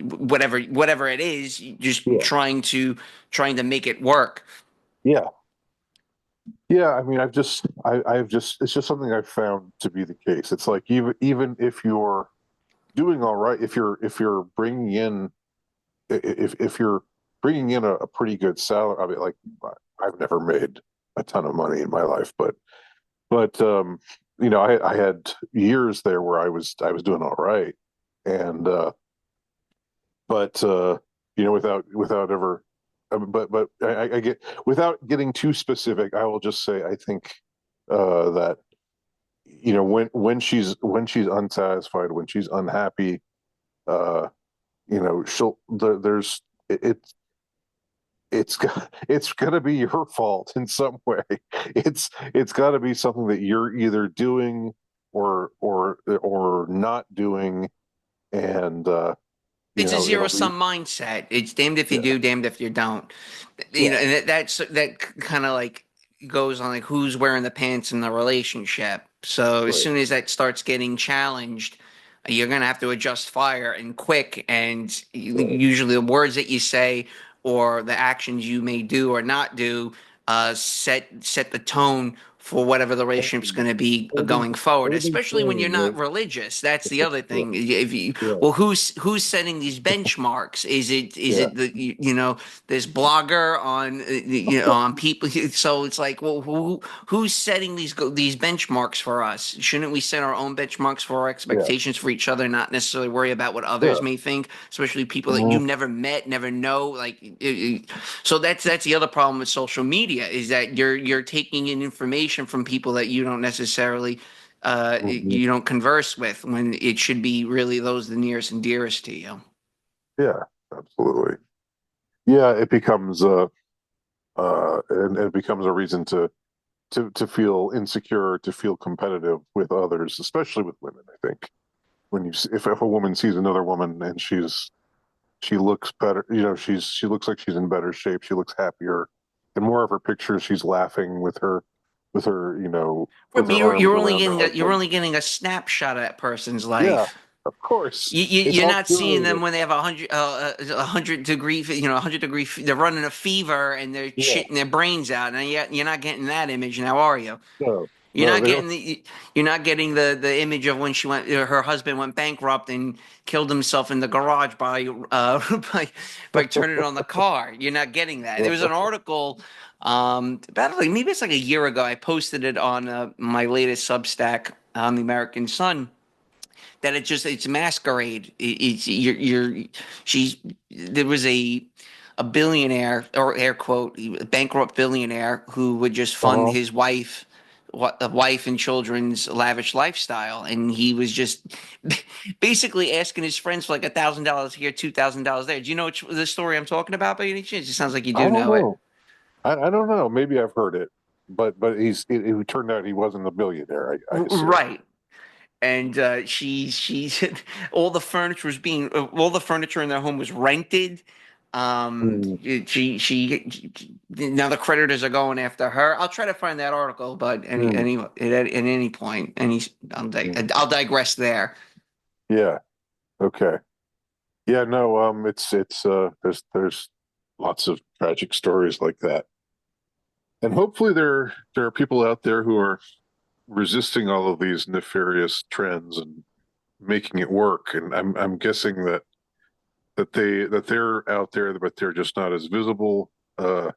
whatever it is, just yeah, trying to make it work. yeah. Yeah, I mean, I've just, it's just something I've found to be the case. It's like, even if you're doing all right, if you're bringing in, if you're bringing in a pretty good salary. I mean, like, I've never made a ton of money in my life, but I had years there where I was doing all right, and without ever, but I get, without getting too specific, I will just say I think that when she's unsatisfied, when she's unhappy, uh, there's it's gonna be your fault in some way. It's got to be something that you're either doing or not doing, and It's a zero it'll be, sum mindset. It's damned if you yeah, do, damned if you don't. yeah, And that kind of like goes on like who's wearing the pants in the relationship. So as right, soon as that starts getting challenged, you're gonna have to adjust fire and quick. And right. usually the words that you say or the actions you may do or not do set the tone for whatever the relationship's going to be Everything, going forward. everything's Especially when you're saying, not right? religious. That's the other Yeah, thing. If you yeah, well, who's setting these benchmarks? Is yeah, it this blogger on on people? So it's like, well, who's setting these benchmarks for us? Shouldn't we set our own benchmarks for our yeah, expectations for each other, not necessarily worry about what others yeah. may think, especially people that you Mhm. never met, never know. So that's the other problem with social media is that you're taking in information from people that you don't necessarily Mhm. you don't converse with when it should be really those the nearest and dearest to you. Yeah, absolutely. Yeah, it becomes and it becomes a reason to feel insecure, to feel competitive with others, especially with women. I think when if a woman sees another woman and she looks better, she looks like she's in better shape, she looks happier. In more of her pictures, she's laughing with But her arms around her you're husband. only getting a snapshot of that person's Yeah, life. of course, it's You're all not seeing them curated. when they have 100 degree, 100 degree. They're running a fever and they're Yeah, shitting their brains out, and you're not getting that image now, are you? no, You're no, not they don't. getting you're not getting the image of when her husband went bankrupt and killed himself in the garage by by turning on the car. You're not getting that. There was an article about like maybe it's like a year ago. I posted it on my latest Substack on the American Sun that it's masquerade. It's you're she's there was a billionaire or air quote bankrupt billionaire who would just fund Uh-huh. his wife and children's lavish lifestyle, and he was just basically asking his friends for like $1,000 here, $2,000 there. Do you know the story I'm talking about by any chance? It sounds like you I do don't know it. know. I don't know. Maybe I've heard it, but it turned out he wasn't a billionaire. I assume. Right. And she's all the furniture in their home was rented. She now the creditors are going after her. I'll try to find that article, but at any point, I'll digress there. Yeah. Okay. Yeah. No. There's lots of tragic stories like that, and hopefully there are people out there who are resisting all of these nefarious trends and making it work. And I'm guessing that they're out there, but they're just not as visible. I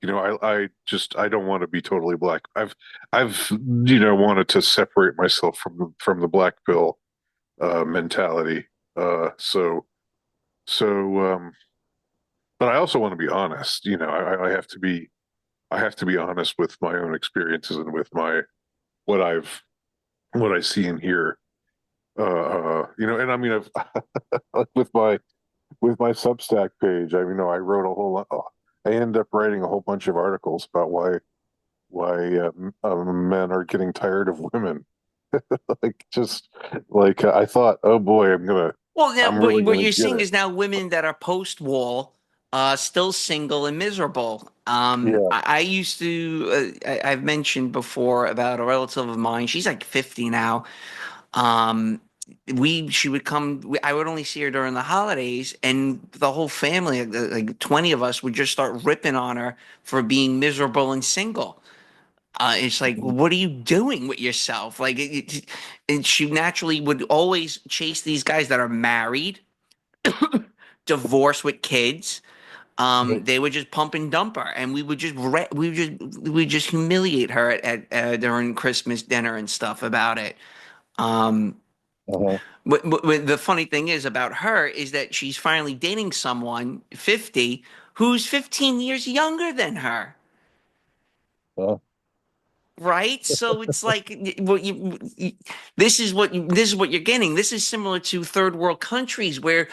don't want to be totally black. I've wanted to separate myself from the black pill mentality. So but I also want to be honest. I have to be honest with my own experiences and with what I see and hear. And I mean, with my Substack page, I wrote a whole lot. I ended up writing a whole bunch of articles about why men are getting tired of women. I thought, oh boy, Well, now I'm really what gonna you're get seeing it. is now women that are post-wall, still single and miserable. Yeah. I used to, I've mentioned before about a relative of mine. She's like 50 now. Um, she would come. I would only see her during the holidays, and the whole family, like 20 of us, would just start ripping on her for being miserable and single. It's like, what are you doing with yourself? And she naturally would always chase these guys that are married, divorced with kids. They would just pump and dump her, and we would just humiliate her at during Christmas dinner and stuff about it. Um, Uh-huh. but the funny thing is about her is that she's finally dating someone 50 who's 15 years younger than her. Uh, Right, so it's like this is what you're getting. This is similar to third world countries where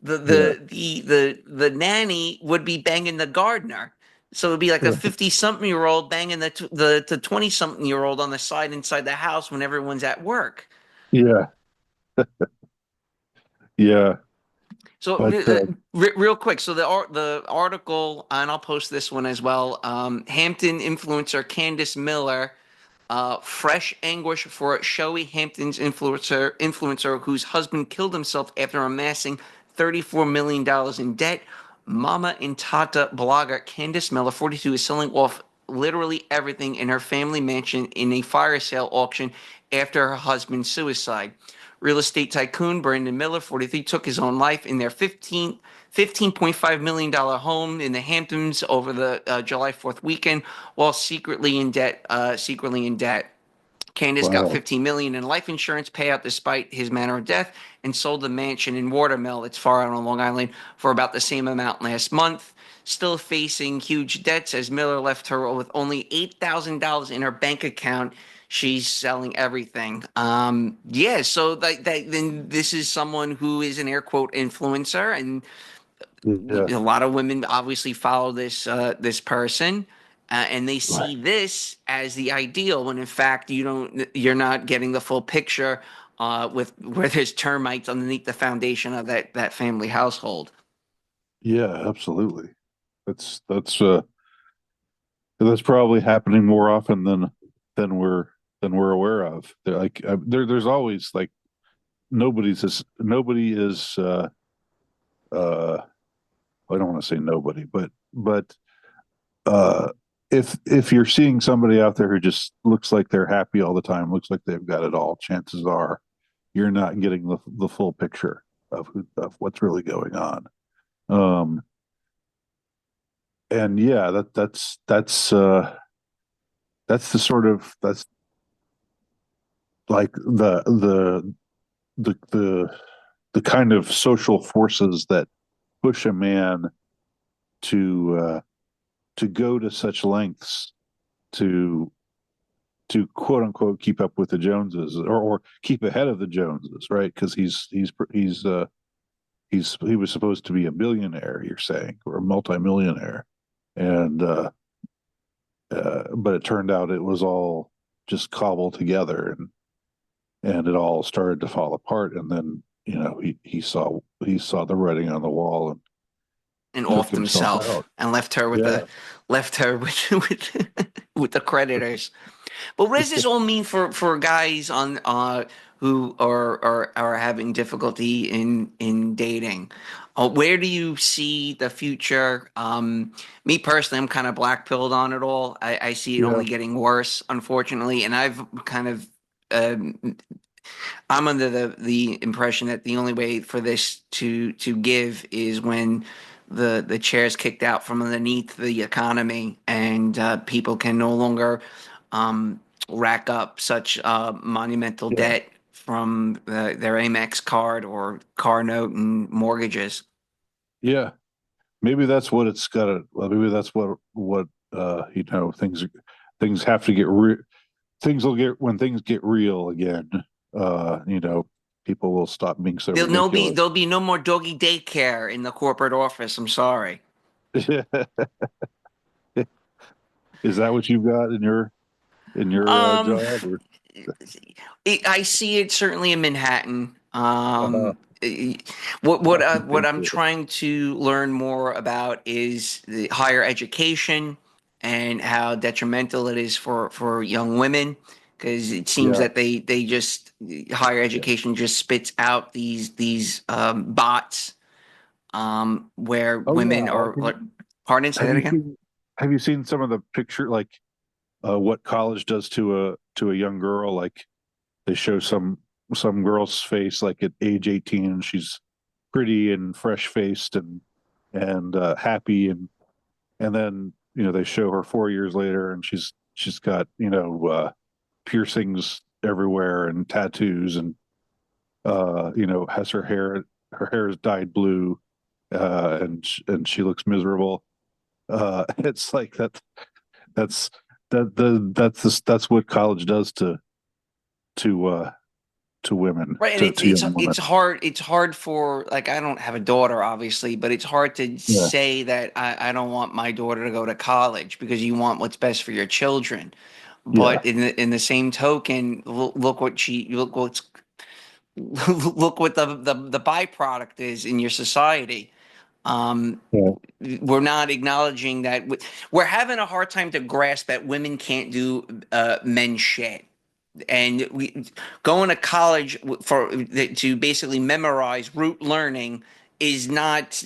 the yeah. the nanny would be banging the gardener. So it'd be like a 50-something-year-old banging the 20-something-year-old on the side inside the house when everyone's at work. Yeah. Yeah. So But real quick, so the article, and I'll post this one as well. Hampton influencer Candace Miller, fresh anguish for showy Hamptons influencer whose husband killed himself after amassing $34 million in debt. Mama and Tata blogger Candace Miller, 42, is selling off literally everything in her family mansion in a fire sale auction after her husband's suicide. Real estate tycoon Brandon Miller, 43, took his own life in their $15.5 million home in the Hamptons over the July 4th weekend while secretly in debt. Candace got wow. $15 million in life insurance payout despite his manner of death and sold the mansion in Watermill, it's far out on Long Island, for about the same amount last month. Still facing huge debts as Miller left her with only $8,000 in her bank account. She's selling everything. So then this is someone who is an air quote influencer, and Yeah. a lot of women obviously follow this person, and they see this as the ideal when in fact you're not getting the full picture with where there's termites underneath the foundation of that family household. Yeah, absolutely. That's probably happening more often than we're aware of. There's always like nobody is I don't want to say nobody, but uh if you're seeing somebody out there who just looks like they're happy all the time, looks like they've got it all, chances are you're not getting the full picture of what's really going on. Um and yeah, that's the sort of that's like the the kind of social forces that push a man to go to such lengths to quote unquote keep up with the Joneses, or keep ahead of the Joneses, right? Because he was supposed to be a billionaire, you're saying, or a multimillionaire, and but it turned out it was all just cobbled together, and it all started to fall apart, and then he saw the writing on the wall, and took offed himself himself out. and left her Yeah. with the creditors. But what does this all mean for guys on who are having difficulty in dating? Where do you see the future? Me personally, I'm kind of black-pilled on it all. I see it Yeah. only getting worse, unfortunately, and I've kind of I'm under the impression that the only way for this to give is when the chair's kicked out from underneath the economy, and people can no longer rack up such monumental Yeah. debt from their Amex card or car note and mortgages. Yeah. Maybe that's what it's got to. Well, maybe that's what things have to get real. Things will get when things get real again. People will stop being so ridiculous. There'll be no more doggy daycare in the corporate office. I'm sorry. Is that what you've got in your Um, job? Or? I see it certainly in Manhattan. Uh-huh. What I'm trying to learn more about is the higher education and how detrimental it is for young women, because it seems Yeah. that they just higher education just spits out these bots where Oh women yeah. are. Pardon, say Have that you again. seen Have you seen some of the picture, like what college does to a young girl? Like they show some girl's face like at age 18, and she's pretty and fresh faced and happy, and then they show her 4 years later, and she's got piercings everywhere and tattoos, and has her hair is dyed blue, and she looks miserable. It's like that's that's what college does to women, Right, and to young women. it's hard for, like, I don't have a daughter obviously, but it's hard to Yeah. say that I don't want my daughter to go to college, because you want what's best for your children. Yeah. But in the same token, look what the byproduct is in your society. Um, Yeah. we're not acknowledging that we're having a hard time to grasp that women can't do men's shit. And going to college to basically memorize rote learning is not.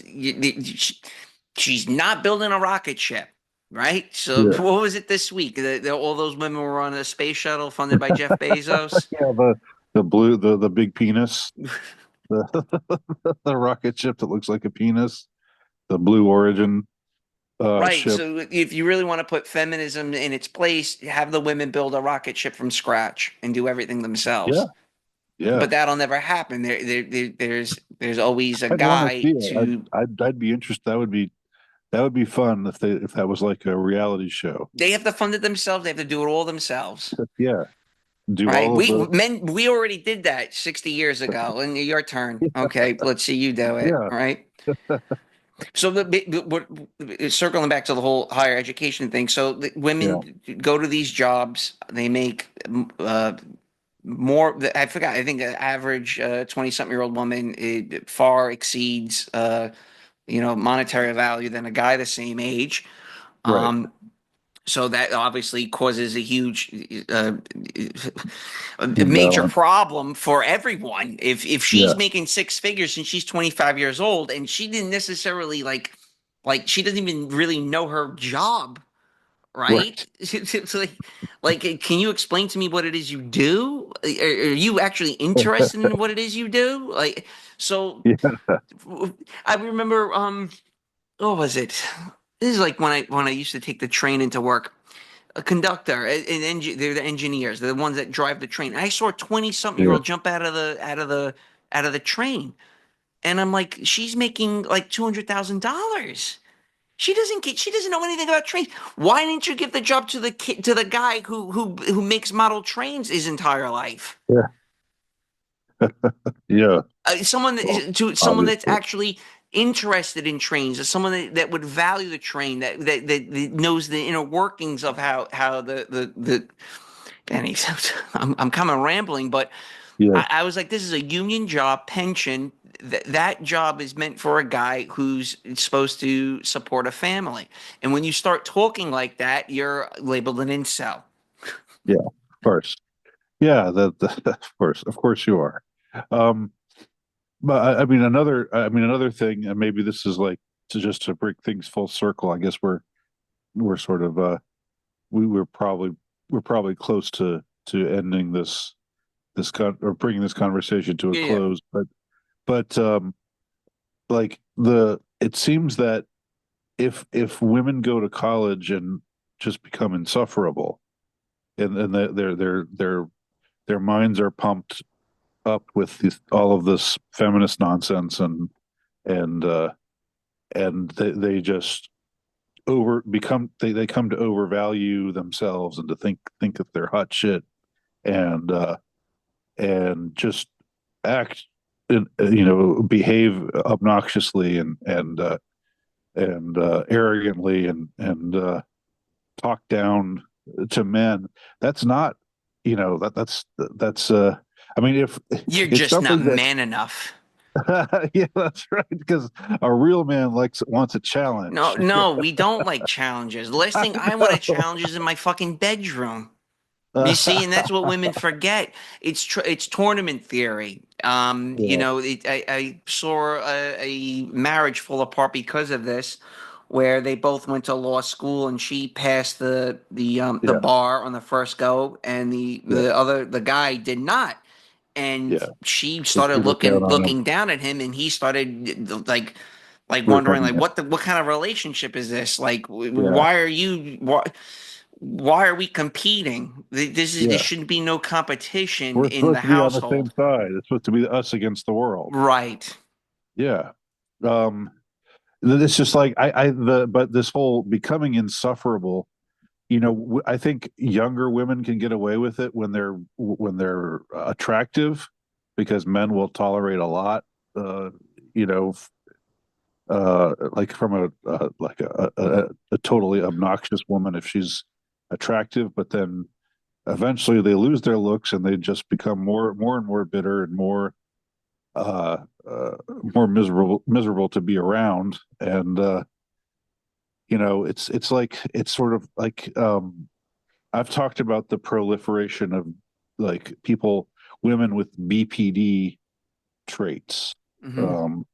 She's not building a rocket ship, right? So Yeah. what was it this week? All those women were on a space shuttle funded by Jeff Bezos. Yeah, the big penis, the the rocket ship that looks like a penis, the Blue Origin Right. ship. So if you really want to put feminism in its place, have the women build a rocket ship from scratch and do everything themselves. Yeah. Yeah. But that'll never happen. There's always a I'd want to guy see it. to. I'd be interested. That would be fun if that was like a reality show. They have to fund it themselves. They have to do it all themselves. Yeah. Do Right. all of the We already did that 60 years ago. And your turn. Okay, let's see you do it. Yeah. Right. So circling back to the whole higher education thing. So the women go to these jobs. They make more. I forgot. I think the average 20-something-year-old woman, it far exceeds monetary value than a guy the same age. right. So that obviously causes a huge, a major Imbalance. problem for everyone. If she's Yeah. making six figures and she's 25 years old, and she didn't necessarily like she doesn't even really know her job, right? So, can you explain to me what it is you do? Are you actually interested in what it is you do? So Yeah. I remember, what was it? This is like when I used to take the train into work. A conductor, they're the engineers, they're the ones that drive the train. I saw a 20-something-year-old jump out of the train, and I'm like, she's making like $200,000. She doesn't know anything about trains. Why didn't you give the job to the guy who makes model trains his entire life? Yeah. Yeah. Someone Well, someone that's obviously. actually interested in trains, or someone that would value the train, that knows the inner workings of how the. And I'm kind of rambling, but Yeah. I was like, this is a union job, pension, that job is meant for a guy who's supposed to support a family. And when you start talking like that, you're labeled an incel. Yeah, of course. Yeah, of course you are. Um, but another thing, and maybe this is like to bring things full circle. I guess we're sort of we're probably close to ending or bringing this conversation to a Yeah. close. But like it seems that if women go to college and just become insufferable, and their minds are pumped up with all of this feminist nonsense, and they just they come to overvalue themselves and to think that they're hot shit, and just act behave obnoxiously and arrogantly and talk down to men. That's not, that's I mean, if You're it's just not something that man enough. yeah, that's right, because a real man wants a challenge. No, we don't like challenges. The last thing I want to challenge is in my fucking bedroom. You see, and that's what women forget. It's tournament theory. Yeah. I saw a marriage fall apart because of this, where they both went to law school, and she passed the Yeah. bar on the first go, and Yeah. the guy did not. And Yeah. she So started she looked down on him. looking down at him, and he started like wondering, Ripping like, it. what kind of relationship is this? Like, Yeah. why are we competing? This Yeah. shouldn't be no competition We're in the supposed to be on the same household. side. It's supposed to be us against the world. Right. Yeah. Um, it's just like but this whole becoming insufferable, I think younger women can get away with it when they're attractive, because men will tolerate a lot, you know, like from a totally obnoxious woman if she's attractive, but then eventually they lose their looks and they just become more and more bitter and uh, more miserable to be around. And it's sort of like, I've talked about the proliferation of like women with BPD traits, Hmm. um,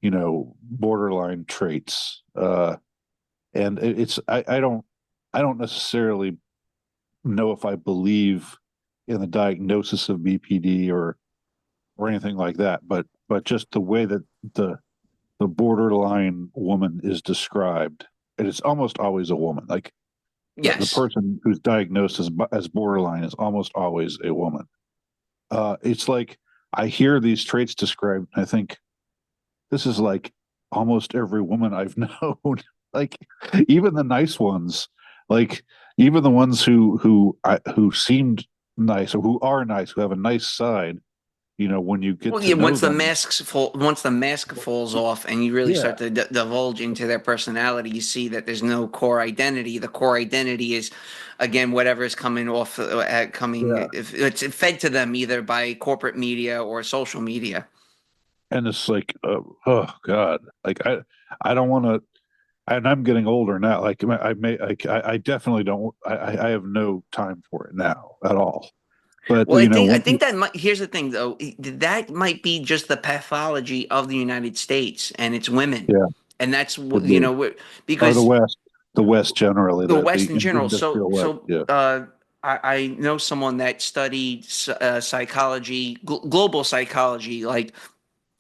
borderline traits, and I don't necessarily know if I believe in the diagnosis of BPD or anything like that, but just the way that the borderline woman is described, and it's almost always a woman. Like the Yes. person who's diagnosed as borderline is almost always a woman. It's like I hear these traits described, and I think this is like almost every woman I've known. Like even the nice ones, like even the ones who seemed nice or who are nice, who have a nice side. When you get Well, to yeah. know them, Once the mask falls off, and you really yeah, start to divulge into their personality, you see that there's no core identity. The core identity is, again, whatever is coming off, yeah, if it's fed to them either by corporate media or social media. and it's like, oh God, like I don't want to. And I'm getting older now. Like I definitely don't. I have no time for it now at all. But Well, I think that here's the thing though, that might be just the pathology of the United States and its women, yeah, and that's what could be. Or because The West generally, the the West in general. industrial West. Yeah, I know someone that studied psychology, global psychology, like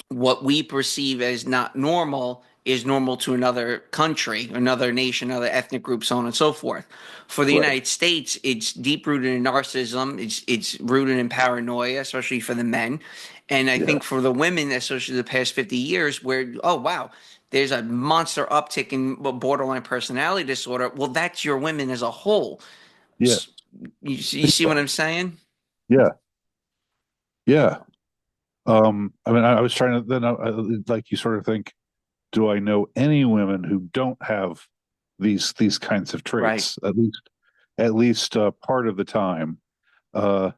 what we perceive as not normal is normal to another country, another nation, another ethnic group, so on and so forth. For the right. United States, it's deep rooted in narcissism. It's rooted in paranoia, especially for the men. And I Yeah, think for the women, especially the past 50 years, where, oh, wow, there's a monster uptick in borderline personality disorder. Well, that's your women as a whole. yeah, You see what I'm saying? yeah, yeah. I mean, I was trying to then, like, you sort of think, do I know any women who don't have these kinds of Right. traits? At least part of the time. Uh,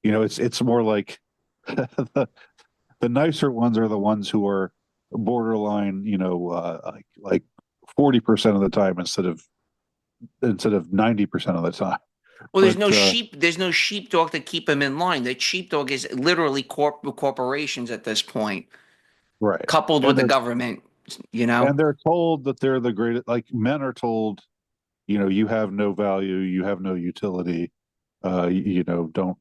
it's more like the nicer ones are the ones who are borderline, like 40% of the time instead of 90% of the time. Well, there's But no sheep. There's no sheepdog to keep them in line. The sheepdog is literally corporations at this point, right, coupled with and the they're government. and they're told that they're the greatest. Like men are told, you have no value, you have no utility. Don't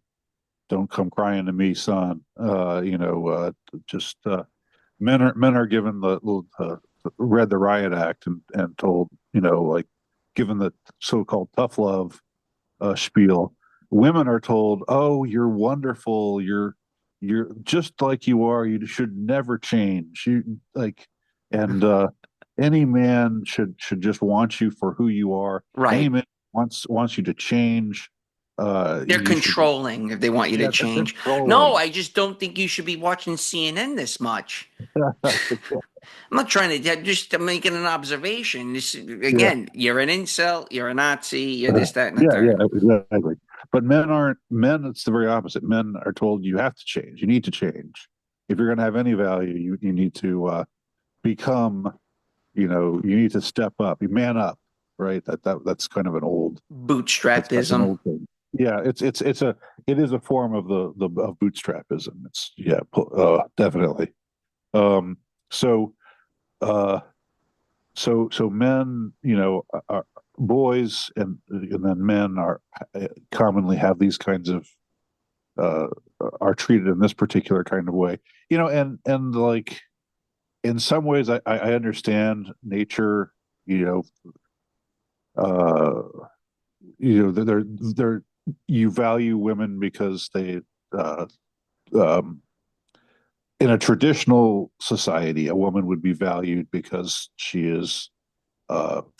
come crying to me, son. Just men are given the read the riot act and told, like given the so-called tough love spiel. Women are told, "Oh, you're wonderful. You're just like you are. You should never change. You like, and any man should just want you for who you are. Any Right. man wants you to change. They're You should, controlling if they want you to yeah, they're change. No, controlling." I just don't think you should be watching CNN this much. I'm not trying to. I'm making an observation. Yeah. Again, you're an incel. You're a Nazi. You're this, that, and the Yeah, third. exactly. But men aren't men. It's the very opposite. Men are told you have to change. You need to change. If you're going to have any value, you need to become. You need to step up. You man up. Right. That's kind of an old. That's kind of an Bootstrapism. old thing. Yeah. It is a form of the of bootstrapism. It's definitely. Um. So. Uh. So men, are boys, and then men are commonly have these kinds of uh, are treated in this particular kind of way, and like in some ways, I understand nature, you know, uh, they're you value women because they uh, um, in a traditional society, a woman would be valued because she is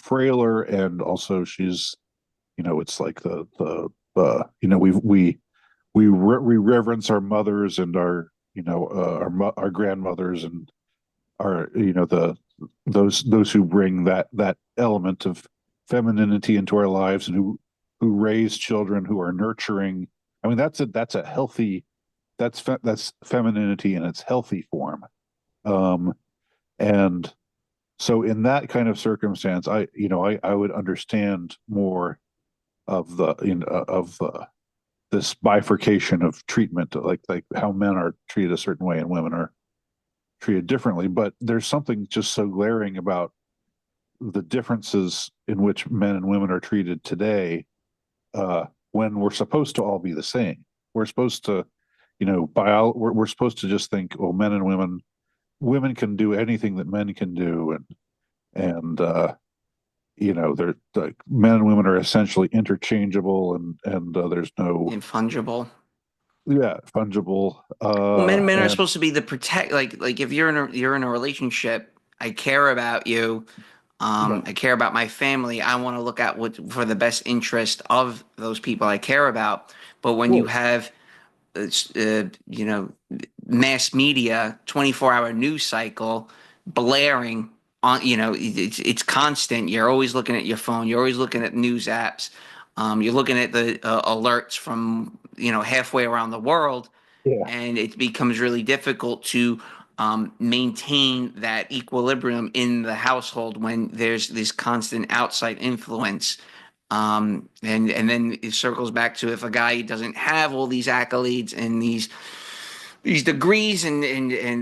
frailer, and also she's, it's like we reverence our mothers and our our grandmothers, and our the those who bring that element of femininity into our lives, and who raise children who are nurturing. I mean, that's a healthy, that's femininity in its healthy form. Um and so in that kind of circumstance, I would understand more of the of this bifurcation of treatment, like how men are treated a certain way and women are treated differently. But there's something just so glaring about the differences in which men and women are treated today, when we're supposed to all be the same. We're supposed to, we're supposed to just think, well, men and women can do anything that men can do, and they're like men and women are essentially interchangeable, and there's no, Infungible. yeah, fungible, Well, men are and supposed to be the protect. Like if you're in a relationship, I care about you. yeah, I care about my family. I want to look at what for the best interest of those people I care about. But of when you course, have, mass media, 24-hour news cycle blaring on, it's constant. You're always looking at your phone. You're always looking at news apps. You're looking at the alerts from, halfway around the world, yeah, and it becomes really difficult to maintain that equilibrium in the household when there's this constant outside influence. And then it circles back to, if a guy doesn't have all these accolades and these degrees and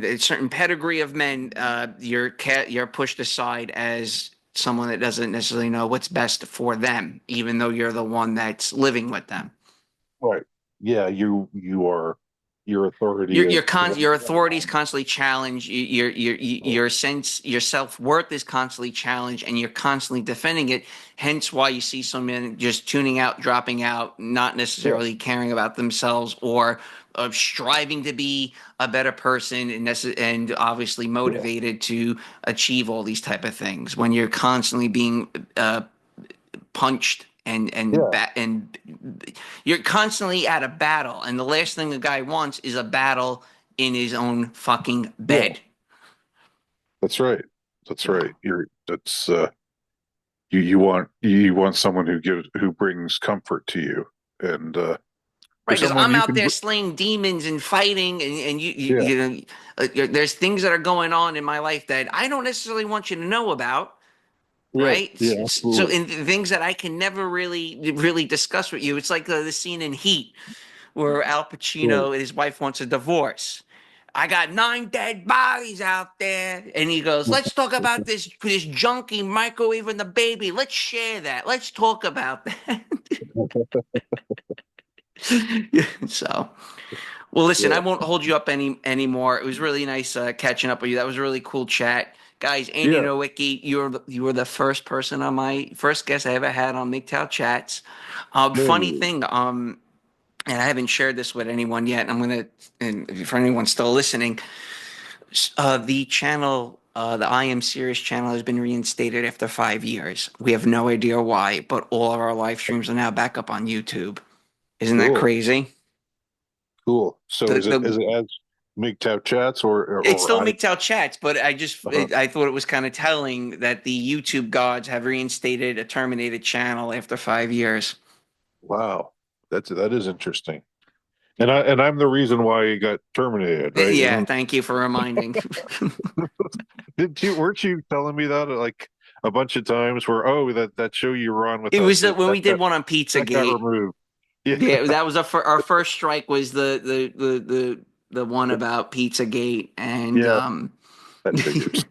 a certain pedigree of men, you're pushed aside as someone that doesn't necessarily know what's best for them, even though you're the one that's living with them. right, yeah, you are, your authority is Your authority is constantly challenged. Your self worth is constantly challenged, and you're constantly defending it. Hence, why you see some men just tuning out, dropping out, not yeah, necessarily caring about themselves, or striving to be a better person, and obviously yeah, motivated to achieve all these type of things. When you're constantly being punched yeah, and you're constantly at a battle, and the last thing the guy wants is a battle in his own fucking yeah. bed. That's right. That's right. That's you want someone who brings comfort to you, and Right, because someone I'm you out can there slaying demons and fighting, and Yeah. you know, there's things that are going on in my life that I don't necessarily want you to know about, Right. right? Yeah, So, absolutely. and things that I can never really discuss with you. It's like the scene in Heat where Al Right. Pacino and his wife wants a divorce. I got 9 dead bodies out there, and he goes, "Let's talk about this junkie microwaving the baby. Let's share that. Let's talk about that." So, well, listen, I Yeah. won't hold you up anymore. It was really nice catching up with you. That was a really cool chat, guys. Andy Yeah. Nowicki, you were the first person on my first guest I ever had on MGTOW chats. Funny No. thing, and I haven't shared this with anyone yet. I'm gonna, and for anyone still listening, the channel. The I Am Serious channel has been reinstated after 5 years. We have no idea why, but all of our live streams are now back up on YouTube. Isn't that Cool. crazy? Cool. So The, is it the as MGTOW chats It's or still I? MGTOW chats, but Uh-huh. I thought it was kind of telling that the YouTube gods have reinstated a terminated channel after 5 years. Wow. That is interesting. And I'm the reason why it got terminated, right? Yeah, thank you for reminding. Weren't you telling me that like a bunch of times where that show you were on with It was that when we did that one on that got Pizzagate. removed. Yeah. Yeah, that was our first strike was the one about Pizzagate, and Yeah, that figures.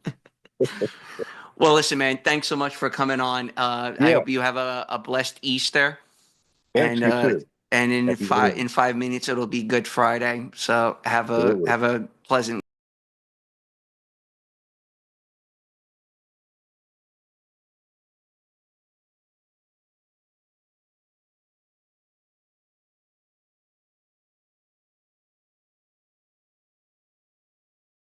well, listen, man, thanks so much for coming on. I Yeah. hope you have a blessed Easter. Thanks, and you too. and Happy New Year. in 5 minutes it'll be Good Friday. So have Absolutely. a pleasant